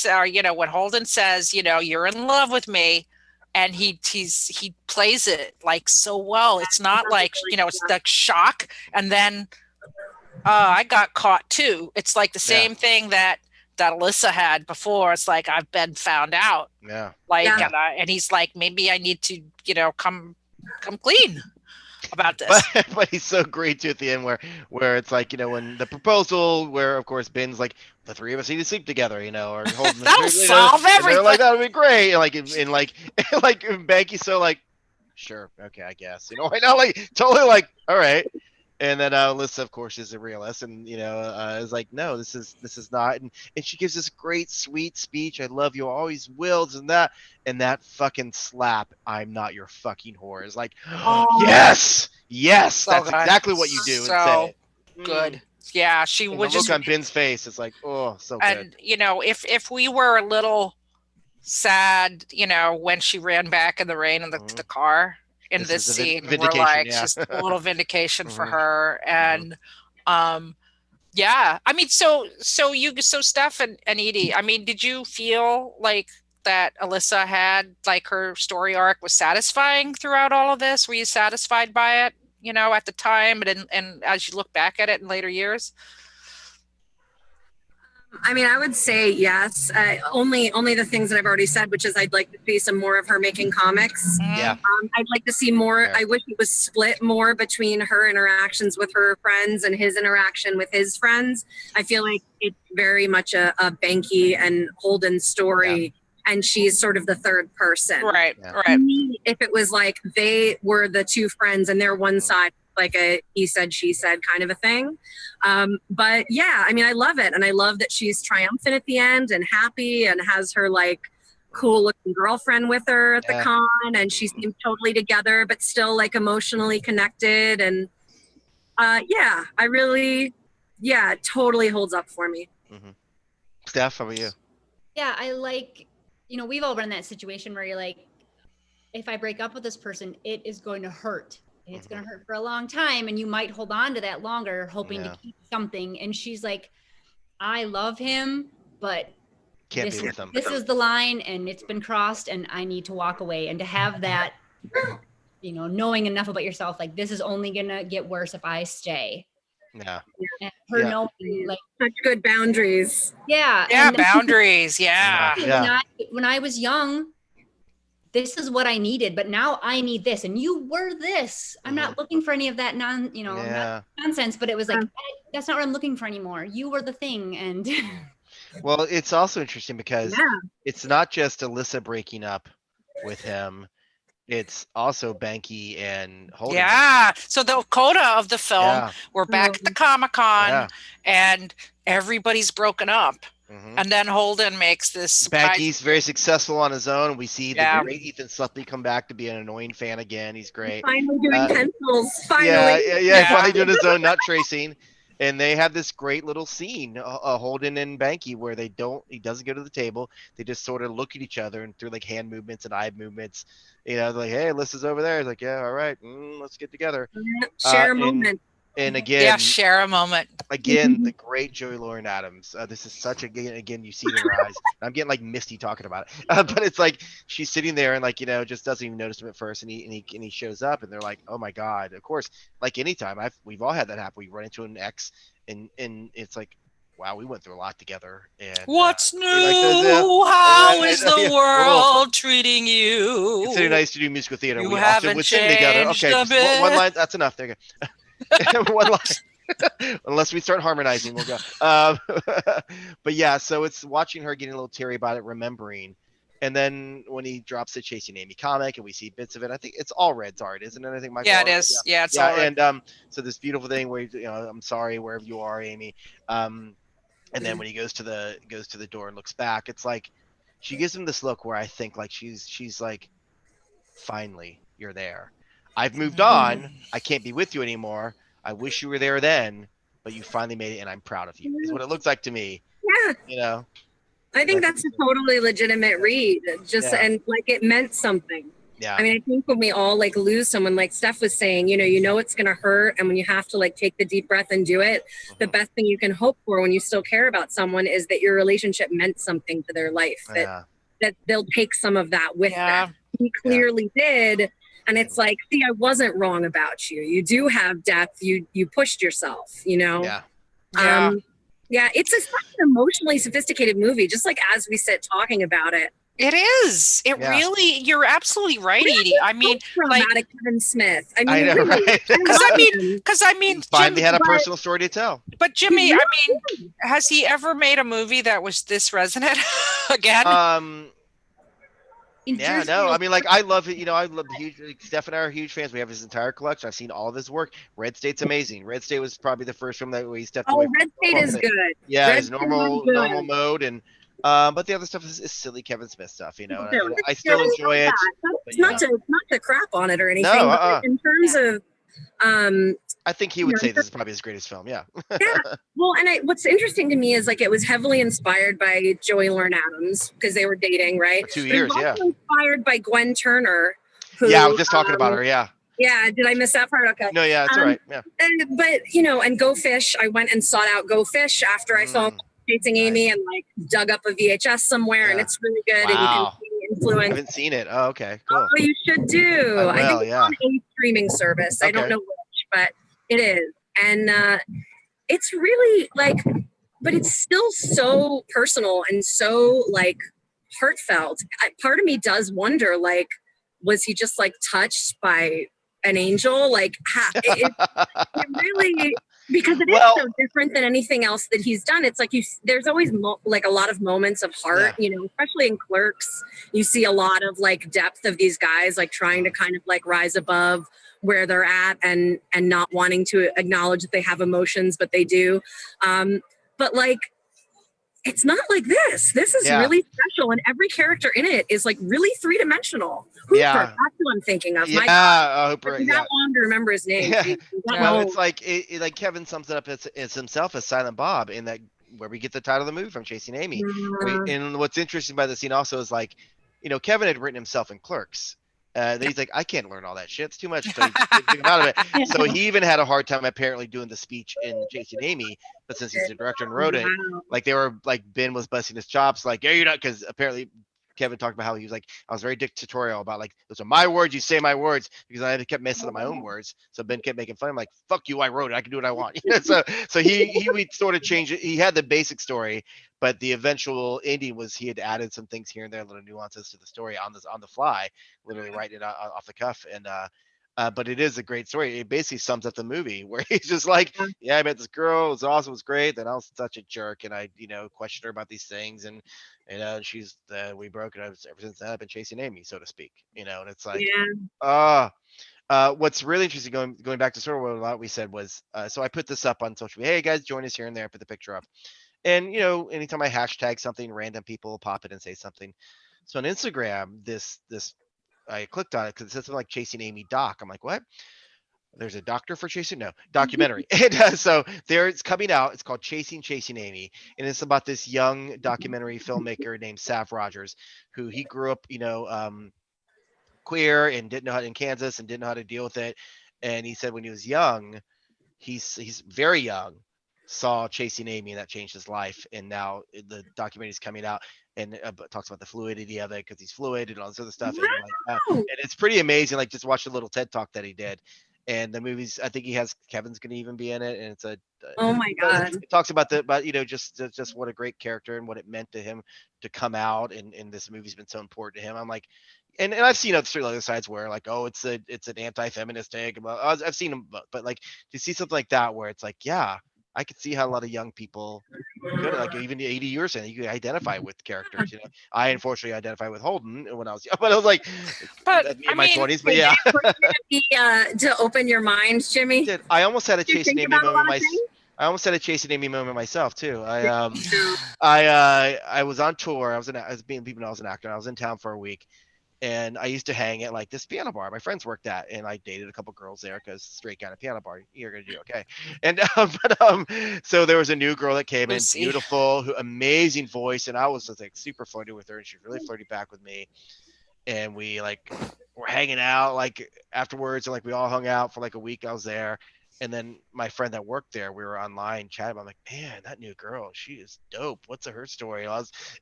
when Holden says, you're in love with me, and he plays it like so well. It's not like, it's the shock and then I got caught too. It's like the same thing that Alyssa had before. It's like, I've been found out. Yeah. And he's like, maybe I need to, come clean about this. But he's so great too at the end where it's like, when the proposal, where of course Ben's like, the three of us need to sleep together, or holding that'll solve everything. They're like, that would be great. And like Banky's so like, sure, okay, I guess, I know, like totally like, all right. And then Alyssa, of course, is a realist, and is like, no, this is not, and she gives this great, sweet speech. I love you, always will, and that fucking slap. I'm not your fucking whore. Is like, yes, so that's good. Exactly what you do. So good. Yeah, she would just look on Ben's face. It's like, oh, so good. And if we were a little sad, when she ran back in the rain in the car. in this scene. We're vindication, like, yeah. just a little vindication for her. And yeah, I mean, so Steph and Edie, I mean, did you feel like that Alyssa had, like, her story arc was satisfying throughout all of this? Were you satisfied by it, you know, at the time and as you look back at it in later years? I mean, I would say yes. Only the things that I've already said, which is I'd like to see some more of her making comics. Yeah. I'd like to see more. I wish it was split more between her interactions with her friends and his interaction with his friends. I feel like it's very much a Banky and Holden story, and she's sort of the third person. Right, right. To me, if it was like they were the two friends and they're one side, like a he said, she said kind of a thing. But yeah, I mean, I love it. And I love that she's triumphant at the end and happy and has her like cool looking girlfriend with her at the con. And she seems totally together, but still like emotionally connected. And yeah, I really, it totally holds up for me. Steph, how about you? Yeah, I like, you know, we've all been in that situation where you're like, if I break up with this person, it is going to hurt. It's going to hurt for a long time. And you might hold on to that longer, hoping to keep something. And she's like, I love him, but Can't be with him. This is the line and it's been crossed and I need to walk away. And to have that, you know, knowing enough about yourself, like this is only going to get worse if I stay. Yeah. And her knowing like such good boundaries. Yeah. Yeah. Boundaries. Yeah. When I was young, this is what I needed, but now I need this. And you were this. I'm not looking for any of that nonsense, but it was like, that's not what I'm looking for anymore. You were the thing. And well, it's also interesting because it's not just Alyssa breaking up with him. It's also Banky and Holden. Yeah. So the coda of the film, we're back at the Comic-Con and everybody's broken up. And then Holden makes this. Banky's very successful on his own. We see the great Ethan Suplee come back to be an annoying fan again. He's great. Finally doing pencils. Finally. Finally doing his own nut tracing. And they have this great little scene, Holden and Banky, where he doesn't go to the table. They just sort of look at each other and through like hand movements and eye movements, you know, like, hey, Alyssa's over there. He's like, yeah, all right, let's get together. Share a moment. And again, share a moment. Again, the great Joey Lauren Adams. This is such again, you see it in her eyes. I'm getting like misty talking about it, but it's like she's sitting there and like, you know, just doesn't even notice him at first, and he shows up, and they're like, oh my god. Of course, like anytime we've all had that happen. We run into an ex, and it's like, wow, we went through a lot together. And what's new? How is the world treating you? It's so nice to do musical theater. You we haven't often would sing together. Okay, just one line. That's enough. There you go. One line. Unless we start harmonizing, we'll go. But yeah, so it's watching her getting a little teary about it, remembering, and then when he drops the Chasing Amy comic, and we see bits of it. I think it's all Red's art, isn't it? I think Michael. Yeah, it is. Yeah, it's all Red. And so this beautiful thing where I'm sorry wherever you are, Amy. And then when he goes to the door and looks back, it's like she gives him this look where I think like she's like, finally, you're there. I've moved on. I can't be with you anymore. I wish you were there then, but you finally made it, and I'm proud of you. Is what it looks like to me. Yeah. You know. I think that's a totally legitimate read. And like it meant something. Yeah. I mean, I think when we all like lose someone, like Steph was saying, you know it's gonna hurt, and when you have to like take the deep breath and do it, the best thing you can hope for when you still care about someone is that your relationship meant something to their life. That they'll take some of that with them. He clearly did. And it's like, see, I wasn't wrong about you. You do have depth. You pushed yourself, you know? Yeah. It's such an emotionally sophisticated movie, just like as we sit talking about it. It is. It really, you're absolutely right, Edie. I mean, like Kevin Smith. I mean, I know, right? Because I mean, finally had a personal story to tell. But Jimmy, I mean, has he ever made a movie that was this resonant again? Yeah, no, I mean, like, I love it. You know, I love Steph and I are huge fans. We have his entire collection. I've seen all of his work. Red State's amazing. Red State was probably the first film that he stepped away from. Red State is good. Yeah, his normal mode, and but the other stuff is silly Kevin Smith stuff, you know. And I still enjoy it. It's not to crap on it or anything. No, but in terms of I think he would say this is probably his greatest film. Yeah. Well, and what's interesting to me is like it was heavily inspired by Joey Lauren Adams because they were dating, right? For 2 years, also inspired by Gwen Turner, Who, Yeah, I was just talking about her. Yeah. Yeah. Did I miss that part? Okay. No, yeah, it's all right. Yeah. But and Go Fish. I went and sought out Go Fish after I saw Chasing Amy and like dug up a VHS somewhere, and it's really good. And you can see the influence. I haven't seen it. Oh, okay, cool. Oh, you should do. I will, I think it's on a streaming service. I don't know which, but it is. And it's really like, but it's still so personal and so like heartfelt. Part of me does wonder, like, was he just like touched by an angel? Like, it really, because it is so different than anything else that he's done. It's like there's always like a lot of moments of heart, especially in Clerks. You see a lot of like depth of these guys like trying to kind of like rise above where they're at and not wanting to acknowledge that they have emotions, but they do. But like, it's not like this. This is really special, and every character in it is like really three-dimensional. Hooper, that's who I'm thinking of. Hooper. It's not long to remember his name. Well, it's like like Kevin sums it up as himself as Silent Bob in that where we get the title of the movie from, Chasing Amy. And what's interesting by the scene also is like, Kevin had written himself in Clerks. Then he's like, I can't learn all that shit. It's too much. So he took him out of it. So he even had a hard time apparently doing the speech in Chasing Amy. But since he's the director and wrote it, like they were like Ben was busting his chops, like, yeah, you're not, because apparently Kevin talked about how he was like, I was very dictatorial about like, those are my words, you say my words, because I kept messing up my own words. So Ben kept making fun. I'm like, fuck you, I wrote it, I can do what I want. So he we sort of changed it. He had the basic story, but the eventual ending was he had added some things here and there, little nuances to the story on the fly, literally writing it off the cuff. And but it is a great story. It basically sums up the movie where he's just like, yeah, I met this girl, it was awesome, it was great. Then I was such a jerk, and I, questioned her about these things, and she's we broke, and ever since then I've been chasing Amy, so to speak. And it's like, what's really interesting, going back to sort of what a lot we said was, so I put this up on social media. Hey guys, join us here and there. I put the picture up, and anytime I hashtag something, random people pop it and say something. So on Instagram, this I clicked on it because it said something like Chasing Amy doc. I'm like, what? There's a doctor for chasing? No, documentary. And so there it's coming out. It's called Chasing Amy. And it's about this young documentary filmmaker named Sav Rogers, who he grew up, queer and didn't know how to, in Kansas, and didn't know how to deal with it. And he said when he was young, he's very young, saw Chasing Amy, and that changed his life. And now the documentary is coming out, and talks about the fluidity of it because he's fluid and all this other stuff. Wow. And it's pretty amazing. Like, just watch a little TED talk that he did. And the movie's, I think Kevin's going to even be in it. And it's oh my God. It talks about just what a great character and what it meant to him to come out. And this movie's been so important to him. I'm like, and I've seen other sides where like, oh, it's an anti-feminist take. I've seen them, but like to see something like that where it's like, yeah, I could see how a lot of young people could, like even 80 years in, you could identify with characters. I unfortunately identify with Holden when I was young, but I was like, in my 20s. But yeah, to open your mind, Jimmy. I almost had a Chasing Amy moment. I almost had a Chasing Amy moment myself too. I was on tour. I was being people know I was an actor. I was in town for a week. And I used to hang at like this piano bar my friends worked at, and I dated a couple girls there because straight kind of piano bar, you're gonna do okay. And so there was a new girl that came in, beautiful, amazing voice, and I was just like super flirty with her, and she really flirty back with me. And we like were hanging out like afterwards, and like we all hung out for like a week. I was there. And then my friend that worked there, we were online chatting. I'm like, man, that new girl, she is dope. What's her story?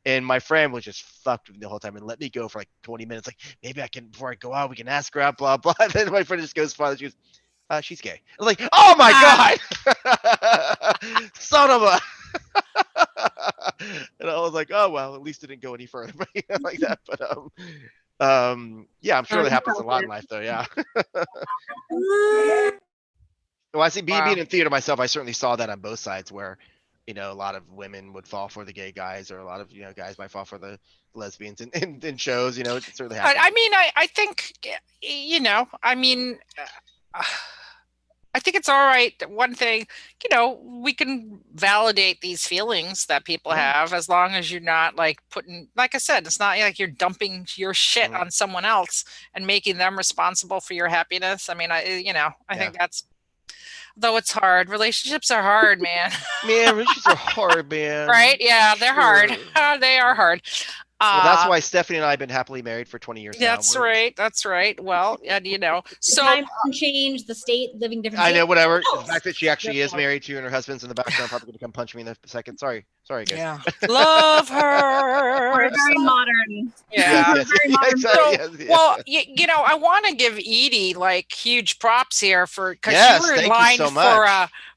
And my friend was just fucked with me the whole time and let me go for like 20 minutes. Like, maybe I can, before I go out, we can ask her out, blah, blah. And then my friend just goes, father, she goes, she's gay. I was like, oh my God, son of a. And I was like, oh, well, at least it didn't go any further like that. But yeah, I'm sure that happens a lot in life though. Yeah. Well, I see being in theater myself, I certainly saw that on both sides where, a lot of women would fall for the gay guys, or a lot of, guys might fall for the lesbians in shows, it certainly happens. I mean, I think, I think it's all right. One thing, we can validate these feelings that people have as long as you're not like putting, like I said, it's not like you're dumping your shit on someone else and making them responsible for your happiness. I mean, I think that's, though it's hard. Relationships are hard, man. Man, relationships are hard, man. Right? Yeah, they're hard. They are hard. Well, that's why Stephanie and I have been happily married for 20 years now. That's right. That's right. Well, and so time change, the state, living different. I know, whatever. Oh, The fact that she actually is married to, and her husband's in the background, probably going to come punch me in the second. Sorry, guys. Yeah, love her. We're very modern. Yeah. Yes, So, well, I want to give Edie like huge props here because you were in line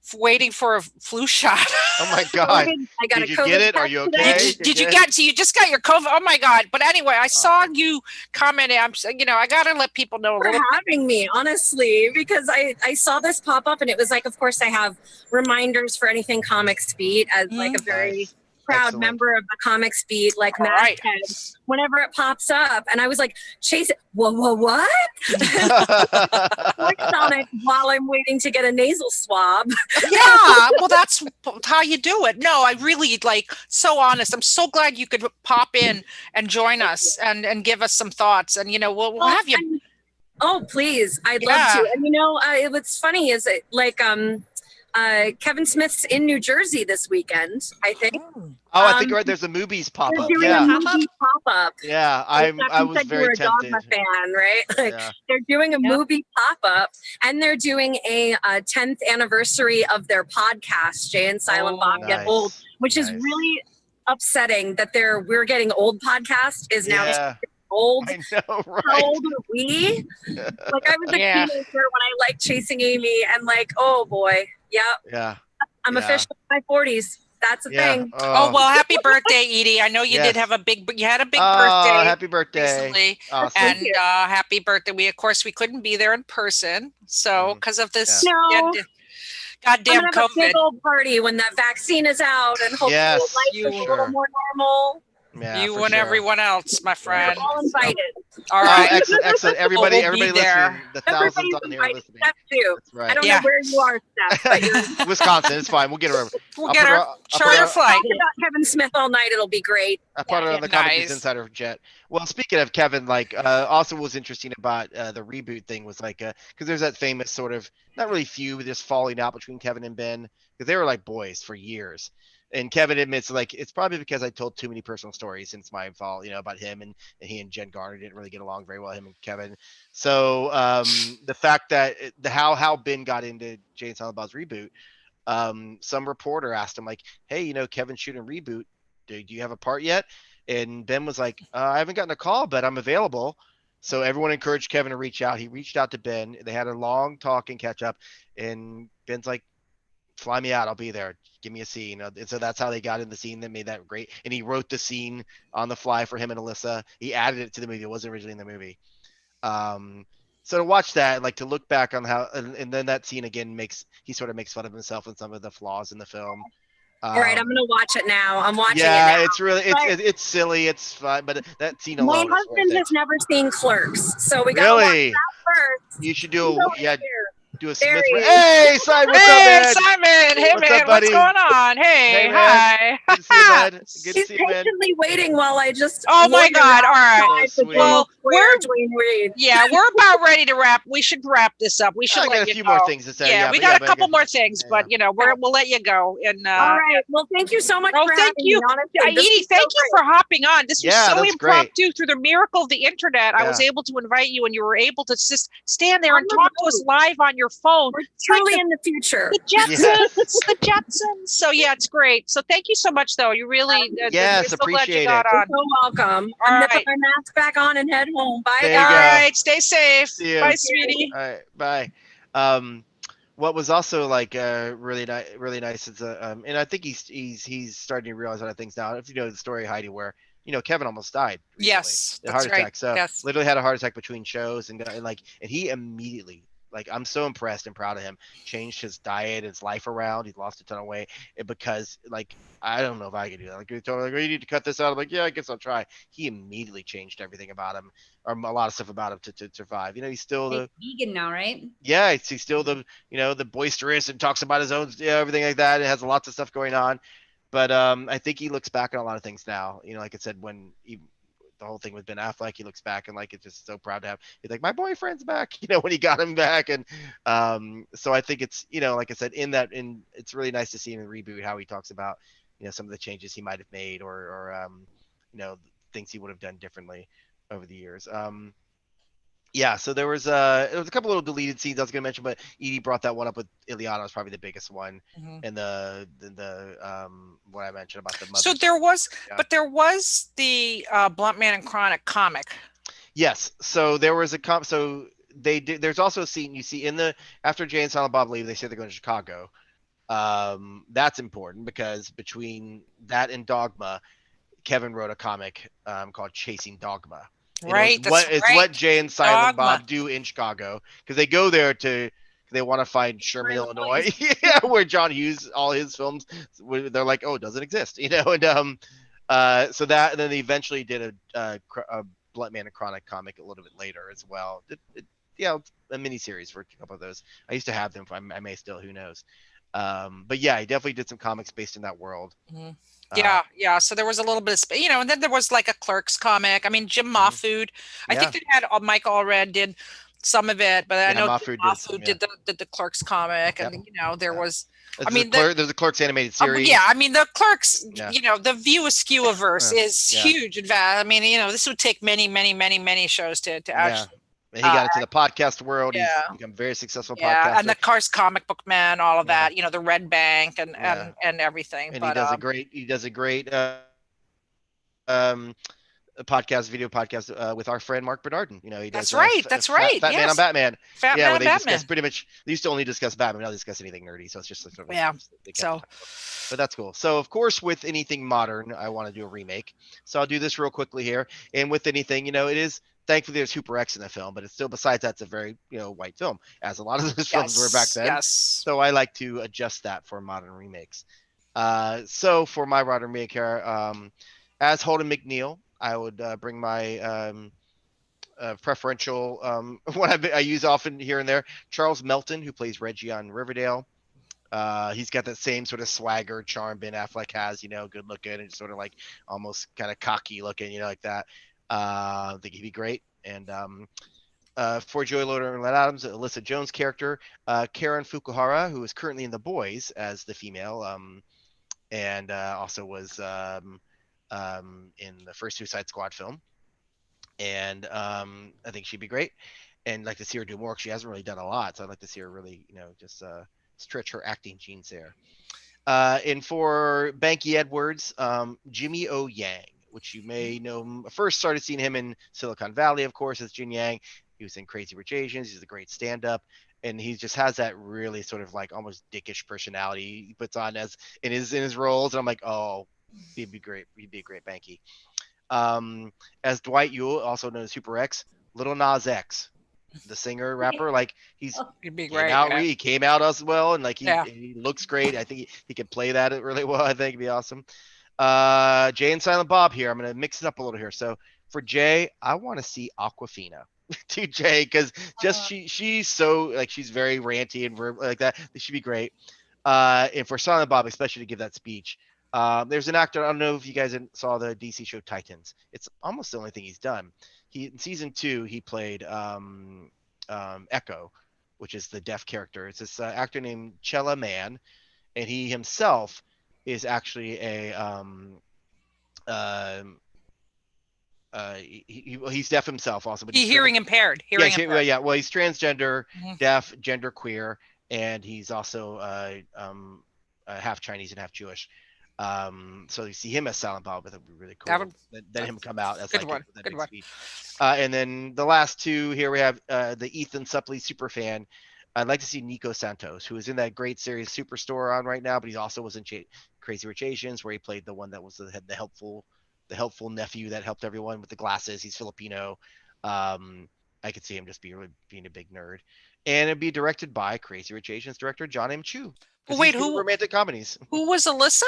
for waiting for a flu shot. Oh my God! I got Did you get it? Are you okay? Did you get? So you just got your COVID? Oh my God! But anyway, I saw you commenting. I got to let people know a little. For having me, honestly, because I saw this pop up and it was like, of course, I have reminders for anything Comics Beat as like a very proud member of the Comics Beat, like Matt said, whenever it pops up. And I was like, chase it. What? Clicked on it while I'm waiting to get a nasal swab. Yeah, well, that's how you do it. No, I really so honest. I'm so glad you could pop in and join us and give us some thoughts. And, we'll have you. Oh, please. I'd love to. And, what's funny is Kevin Smith's in New Jersey this weekend, I think. Oh, I think you're right. There's a movies pop-up. Yeah, a movie pop-up. Yeah, I was very tempted. You're a Dogma fan, right? They're doing a movie pop-up, and they're doing a 10th anniversary of their podcast, Jay and Silent Bob Get Old, which is really upsetting that we're getting old podcast is now old. I know, right? How old are we? I was a teenager when I liked Chasing Amy, and oh boy, I'm officially in my 40s. That's a thing. Oh well, happy birthday, Edie! I know you did have you had a big birthday. Happy birthday! Recently. Awesome. And happy birthday! We couldn't be there in person, so because of this goddamn I'm gonna have COVID. a big old party when that vaccine is out, and hopefully life is a little more normal. Yeah, you and everyone else, my friend. We're all invited. All right, excellent. Everybody listening, the thousands on here listening. Steph too. Right. I don't know where you are, Steph, but you're Wisconsin. It's fine. We'll get her. We'll get her charter flight. Talk about Kevin Smith all night. It'll be great. I put it on the Comics Insider jet. Well, speaking of Kevin, also what was interesting about the reboot thing was because there's that famous sort of not really feud, just falling out between Kevin and Ben because they were like boys for years. And Kevin admits it's probably because I told too many personal stories since my fall, about him and he and Jen Garner didn't really get along very well, him and Kevin. So the fact that how Ben got into Jay and Silent Bob's reboot, some reporter asked him hey, Kevin's shooting a reboot. Do you have a part yet? And Ben was like, I haven't gotten a call, but I'm available. So everyone encouraged Kevin to reach out. He reached out to Ben. They had a long talk and catch up. And Ben's like, fly me out. I'll be there. Give me a scene. And so that's how they got in the scene that made that great. And he wrote the scene on the fly for him and Alyssa. He added it to the movie. It wasn't originally in the movie. So to watch that, to look back on how, and then that scene again he sort of makes fun of himself and some of the flaws in the film. All right, I'm gonna watch it now. I'm watching it now. Yeah, it's really it's silly. It's fun, but that scene alone. My husband has never seen Clerks, so we got to watch that first. You should do do a Smith. Hey, Simon. What's up, man? Simon. Hey, what's man. Up, buddy? What's going on? Hey, hi. Good to see you, man. Good to see He's you, man. patiently waiting while I just. Oh my God! All right. Well, we're about ready to wrap. We should wrap this up. We should. I got a few more things to say. Yeah, we got a couple more things, but we'll let you go. And all right. Well, thank you so much. Well, thank you, Edie. Thank you for hopping on. This was so impromptu through the miracle of the internet. I was able to invite you, and you were able to just stand there and talk to us live on your phone. Truly in the future. The Jetsons, the Jetsons. So it's great. So thank you so much, though. You really, yes, so appreciate it. You're so welcome. I'm gonna put my mask back on and head home. Bye. All right, stay safe. Bye, sweetie. All right, bye. What was also really nice is and I think he's starting to realize a lot of things now. If you know the story of Heidi, where Kevin almost died recently, yes, a heart attack. So yes. Literally had a heart attack between shows, and he immediately. I'm so impressed and proud of him. Changed his diet, his life around. He lost a ton of weight because, I don't know if I could do that. He told me, you need to cut this out. I'm like, yeah, I guess I'll try. He immediately changed everything about him, or a lot of stuff about him to survive. He's still vegan now, right? Yeah, he's still the boisterous and talks about his own, everything like that. It has lots of stuff going on, but I think he looks back on a lot of things now. Like I said, when the whole thing with Ben Affleck, he looks back and it's just so proud to have. He's like, my boyfriend's back, when he got him back, and so I think it's like I said, it's really nice to see in the reboot how he talks about some of the changes he might have made or things he would have done differently over the years. Yeah, so there was a couple little deleted scenes I was gonna mention, but Edie brought that one up with Ileana was probably the biggest one, and the what I mentioned about the mother. So there was, but there was the Blunt Man and Chronic comic. Yes, so there was a so they did. There's also a scene you see in the after Jay and Silent Bob leave, they say they're going to Chicago. That's important because between that and Dogma, Kevin wrote a comic called Chasing Dogma. Right. It's what Jay and Silent Bob do in Chicago because they go there they want to find Sherman, Illinois, yeah, where John Hughes, all his films, they're like, oh, it doesn't exist, and so that, and then they eventually did a Blunt Man and Chronic comic a little bit later as well. A mini series for a couple of those. I used to have them. I may still, who knows. But yeah, he definitely did some comics based in that world. Yeah. So there was a little bit of, and then there was like a Clerks comic. I mean, Jim Mahfood. I think they had Mike Allred did some of it, but I know Mahfood did the Clerks comic, and there was. There's a Clerks animated series. I mean the Clerks. The View Askew-averse is huge. I mean, this would take many shows to actually. He got into the podcast world. He's become a very successful podcaster. And the Cars Comic Book Man, all of that, the Red Bank and everything. And he does a great video podcast with our friend Mark Bernardin. He does that's right. Fat Man on Batman. Fat Man on Batman. Discuss pretty much. They used to only discuss Batman. Now they discuss anything nerdy. So it's just sort of but that's cool. So of course, with anything modern, I want to do a remake. So I'll do this real quickly here. And with anything, it is. Thankfully, there's Hooper X in the film, but it's still, besides that, it's a very, white film, as a lot of those films were back then. Yes. So I like to adjust that for modern remakes. So for my modern remake here, as Holden McNeil, I would bring my preferential one I use often here and there, Charles Melton, who plays Reggie on Riverdale. He's got that same sort of swagger, charm Ben Affleck has, good looking and sort of like almost kind of cocky looking, like that. I think he'd be great. And for Joy Loader and Len Adams, Alyssa Jones' character, Karen Fukuhara, who is currently in The Boys as the female, and also was in the first Suicide Squad film. And I think she'd be great. And I'd like to see her do more because she hasn't really done a lot. So I'd like to see her really, just stretch her acting genes there. And for Banky Edwards, Jimmy O. Yang, which you may know. First started seeing him in Silicon Valley, of course, as Jin Yang. He was in Crazy Rich Asians. He's a great stand-up, and he just has that really sort of like almost dickish personality he puts on as in his roles. And I'm like, oh, he'd be great. He'd be a great Banky. As Dwight Ewell, also known as Super X, Little Nas X, the singer rapper, like he'd be great. He came out as well, and like he looks great. I think he could play that really well. I think it'd be awesome. Jay and Silent Bob here. I'm gonna mix it up a little here. So for Jay, I want to see Aquafina to Jay because just she's so like she's very ranty and like that. She'd be great. And for Silent Bob, especially to give that speech. There's an actor. I don't know if you guys saw the DC show Titans. It's almost the only thing he's done. In season 2, he played Echo, which is the deaf character. It's this actor named Chella Man, and he himself is actually he's deaf himself also, but he's hearing impaired. Impaired. Well, he's transgender, deaf, genderqueer, and he's also half Chinese and half Jewish. So you see him as Silent Bob, but that would be really cool. Then him come out as good one. Speech. And then the last two here we have the Ethan Suplee superfan. I'd like to see Nico Santos, who is in that great series Superstore on right now, but he also was in Crazy Rich Asians, where he played the one that was the helpful nephew that helped everyone with the glasses. He's Filipino. I could see him just being a big nerd, and it'd be directed by Crazy Rich Asians director John M. Chu. Wait, who? Romantic comedies. Who was Alyssa?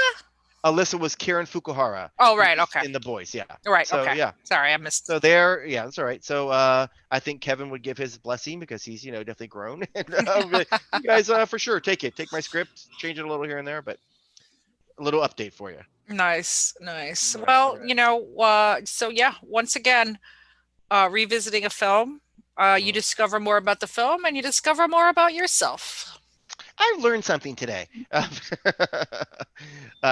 Alyssa was Karen Fukuhara. Oh, right. Okay. In The Boys. Yeah. Right. So, okay. Yeah. Sorry, I missed. So there. Yeah, that's all right. So I think Kevin would give his blessing because he's definitely grown. You guys, for sure, take my script, change it a little here and there, but a little update for you. Nice. Well, so yeah, once again, revisiting a film, you discover more about the film and you discover more about yourself. I learned something today,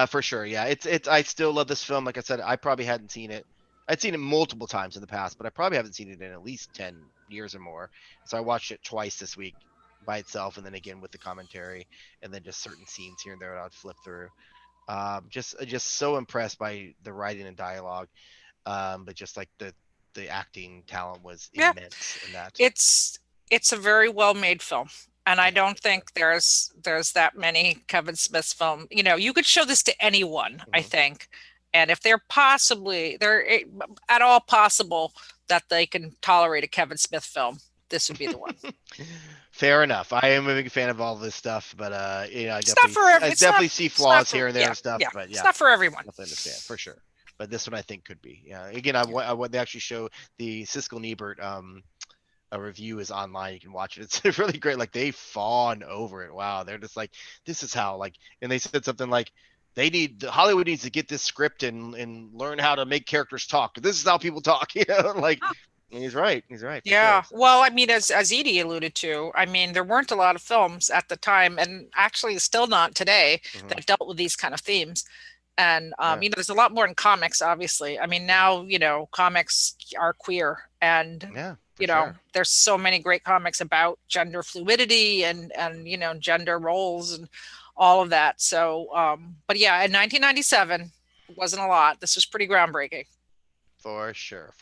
for sure. Yeah, it's. I still love this film. Like I said, I probably hadn't seen it I'd seen it multiple times in the past, but I probably haven't seen it in at least 10 years or more. So I watched it twice this week by itself, and then again with the commentary, and then just certain scenes here and there that I'd flip through. Just so impressed by the writing and dialogue, but just like the acting talent was immense in that. It's a very well made film. And I don't think there's that many Kevin Smith's film. You know, you could show this to anyone, I think. And if they're at all possible that they can tolerate a Kevin Smith film, this would be the one. Fair enough. I am a big fan of all this stuff, but you know, I it's definitely see flaws here and there and stuff. Yeah, but it's not for everyone. I understand for sure. But this one I think could be. Yeah. Again, they actually show the Siskel and Ebert a review is online. You can watch it. It's really great. Like they fawn over it. Wow. They're just like, this is how and they said something like, Hollywood needs to get this script and learn how to make characters talk. This is how people talk. You know, like he's right. Yeah. Sure. Well, I mean, as Edie alluded to, I mean, there weren't a lot of films at the time, and actually still not today, that dealt with these kind of themes. And, you know, there's a lot more in comics, obviously. I mean, now, you know, comics are queer, and, you know, there's so many great comics about gender fluidity and, you know, gender roles and all of that. So, but yeah, in 1997, it wasn't a lot. This was pretty groundbreaking. For sure.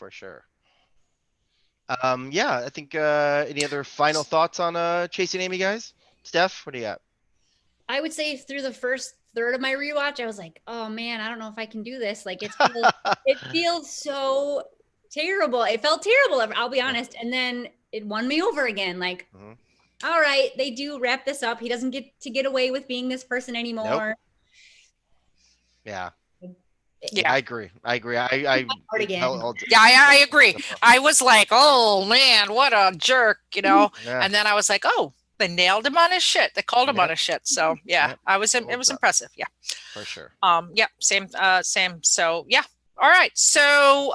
Yeah, I think, any other final thoughts on Chasing Amy, guys? Steph, what do you got? I would say through the first third of my rewatch, I was like, oh man, I don't know if I can do this. Like it feels so terrible. It felt terrible, I'll be honest. And then it won me over again. Like, all right, they do wrap this up. He doesn't get away with being this person anymore. Nope. Yeah. I agree. I agree. I agree. I was like, oh man, what a jerk, you know? And then I was like, oh, they nailed him on his shit. They called him on his shit. So it was impressive. Yeah. For sure. Same. So yeah. All right. So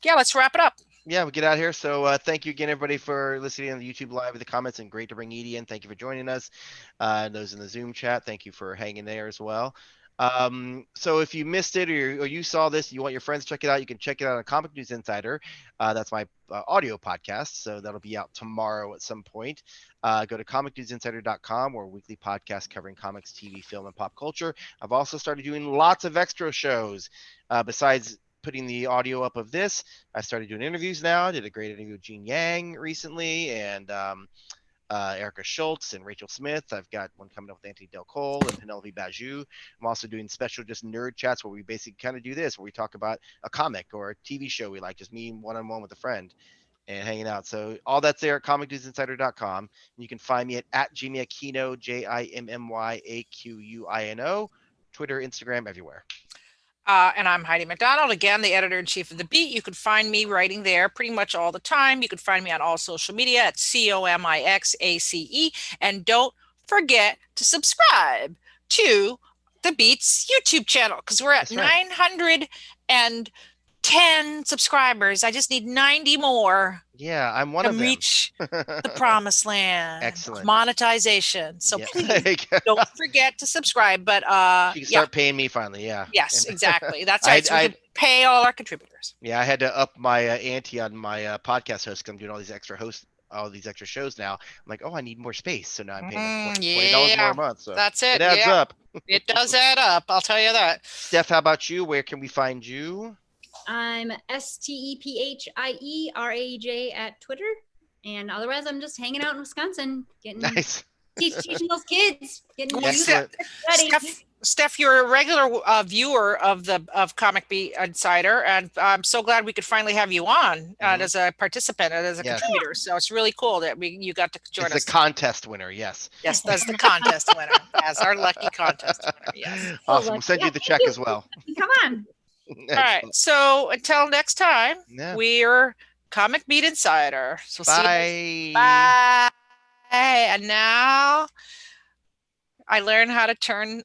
let's wrap it up. Yeah, we'll get out of here. So thank you again, everybody, for listening on the YouTube live with the comments, and great to bring Edie in. Thank you for joining us. Those in the Zoom chat, thank you for hanging there as well. So if you missed it or you saw this, you want your friends to check it out, you can check it out on Comic News Insider. That's my audio podcast. So that'll be out tomorrow at some point. Go to comicnewsinsider.com, or weekly podcast covering comics, TV, film, and pop culture. I've also started doing lots of extra shows. Besides putting the audio up of this, I started doing interviews now. I did a great interview with Gene Yang recently, and Erica Schultz and Rachel Smith. I've got one coming up with Anthony Del Cole and Penelope Bajou. I'm also doing special just nerd chats where we basically kind of do this, where we talk about a comic or a TV show we like, just me one-on-one with a friend and hanging out. So all that's there at comicnewsinsider.com. You can find me at Jimmyaquino, JIMMYAQUINO, Twitter, Instagram, everywhere. And I'm Heidi McDonald, again, the editor-in-chief of The Beat. You can find me writing there pretty much all the time. You can find me on all social media at COMIXACE. And don't forget to subscribe to The Beat's YouTube channel, because we're at 910 subscribers. I just need 90 more. Yeah, I'm one of them. To reach the promised land. Excellent. Monetization. So please don't forget to subscribe. But you can start paying me finally. Yeah. Yes, exactly. That's right. So we can pay all our contributors. Yeah, I had to up my ante on my podcast host, because I'm doing all these extra shows now. I'm like, oh, I need more space. So now I'm paying $20 more a month. So that's it. It adds up. It does add up. I'll tell you that. Steph, how about you? Where can we find you? I'm STEPHIERAJ at Twitter, and otherwise I'm just hanging out in Wisconsin, getting teaching those kids, getting ready. Steph, you're a regular viewer of Comic Beat Insider, and I'm so glad we could finally have you on as a participant and as a contributor. So it's really cool that you got to join us. The contest winner, yes. Yes, that's the contest winner, as our lucky contest winner. Yes. Awesome. We'll send you the check as well. Come on. All right. So until next time, we're Comic Beat Insider. So bye. Bye. And now I learned how to turn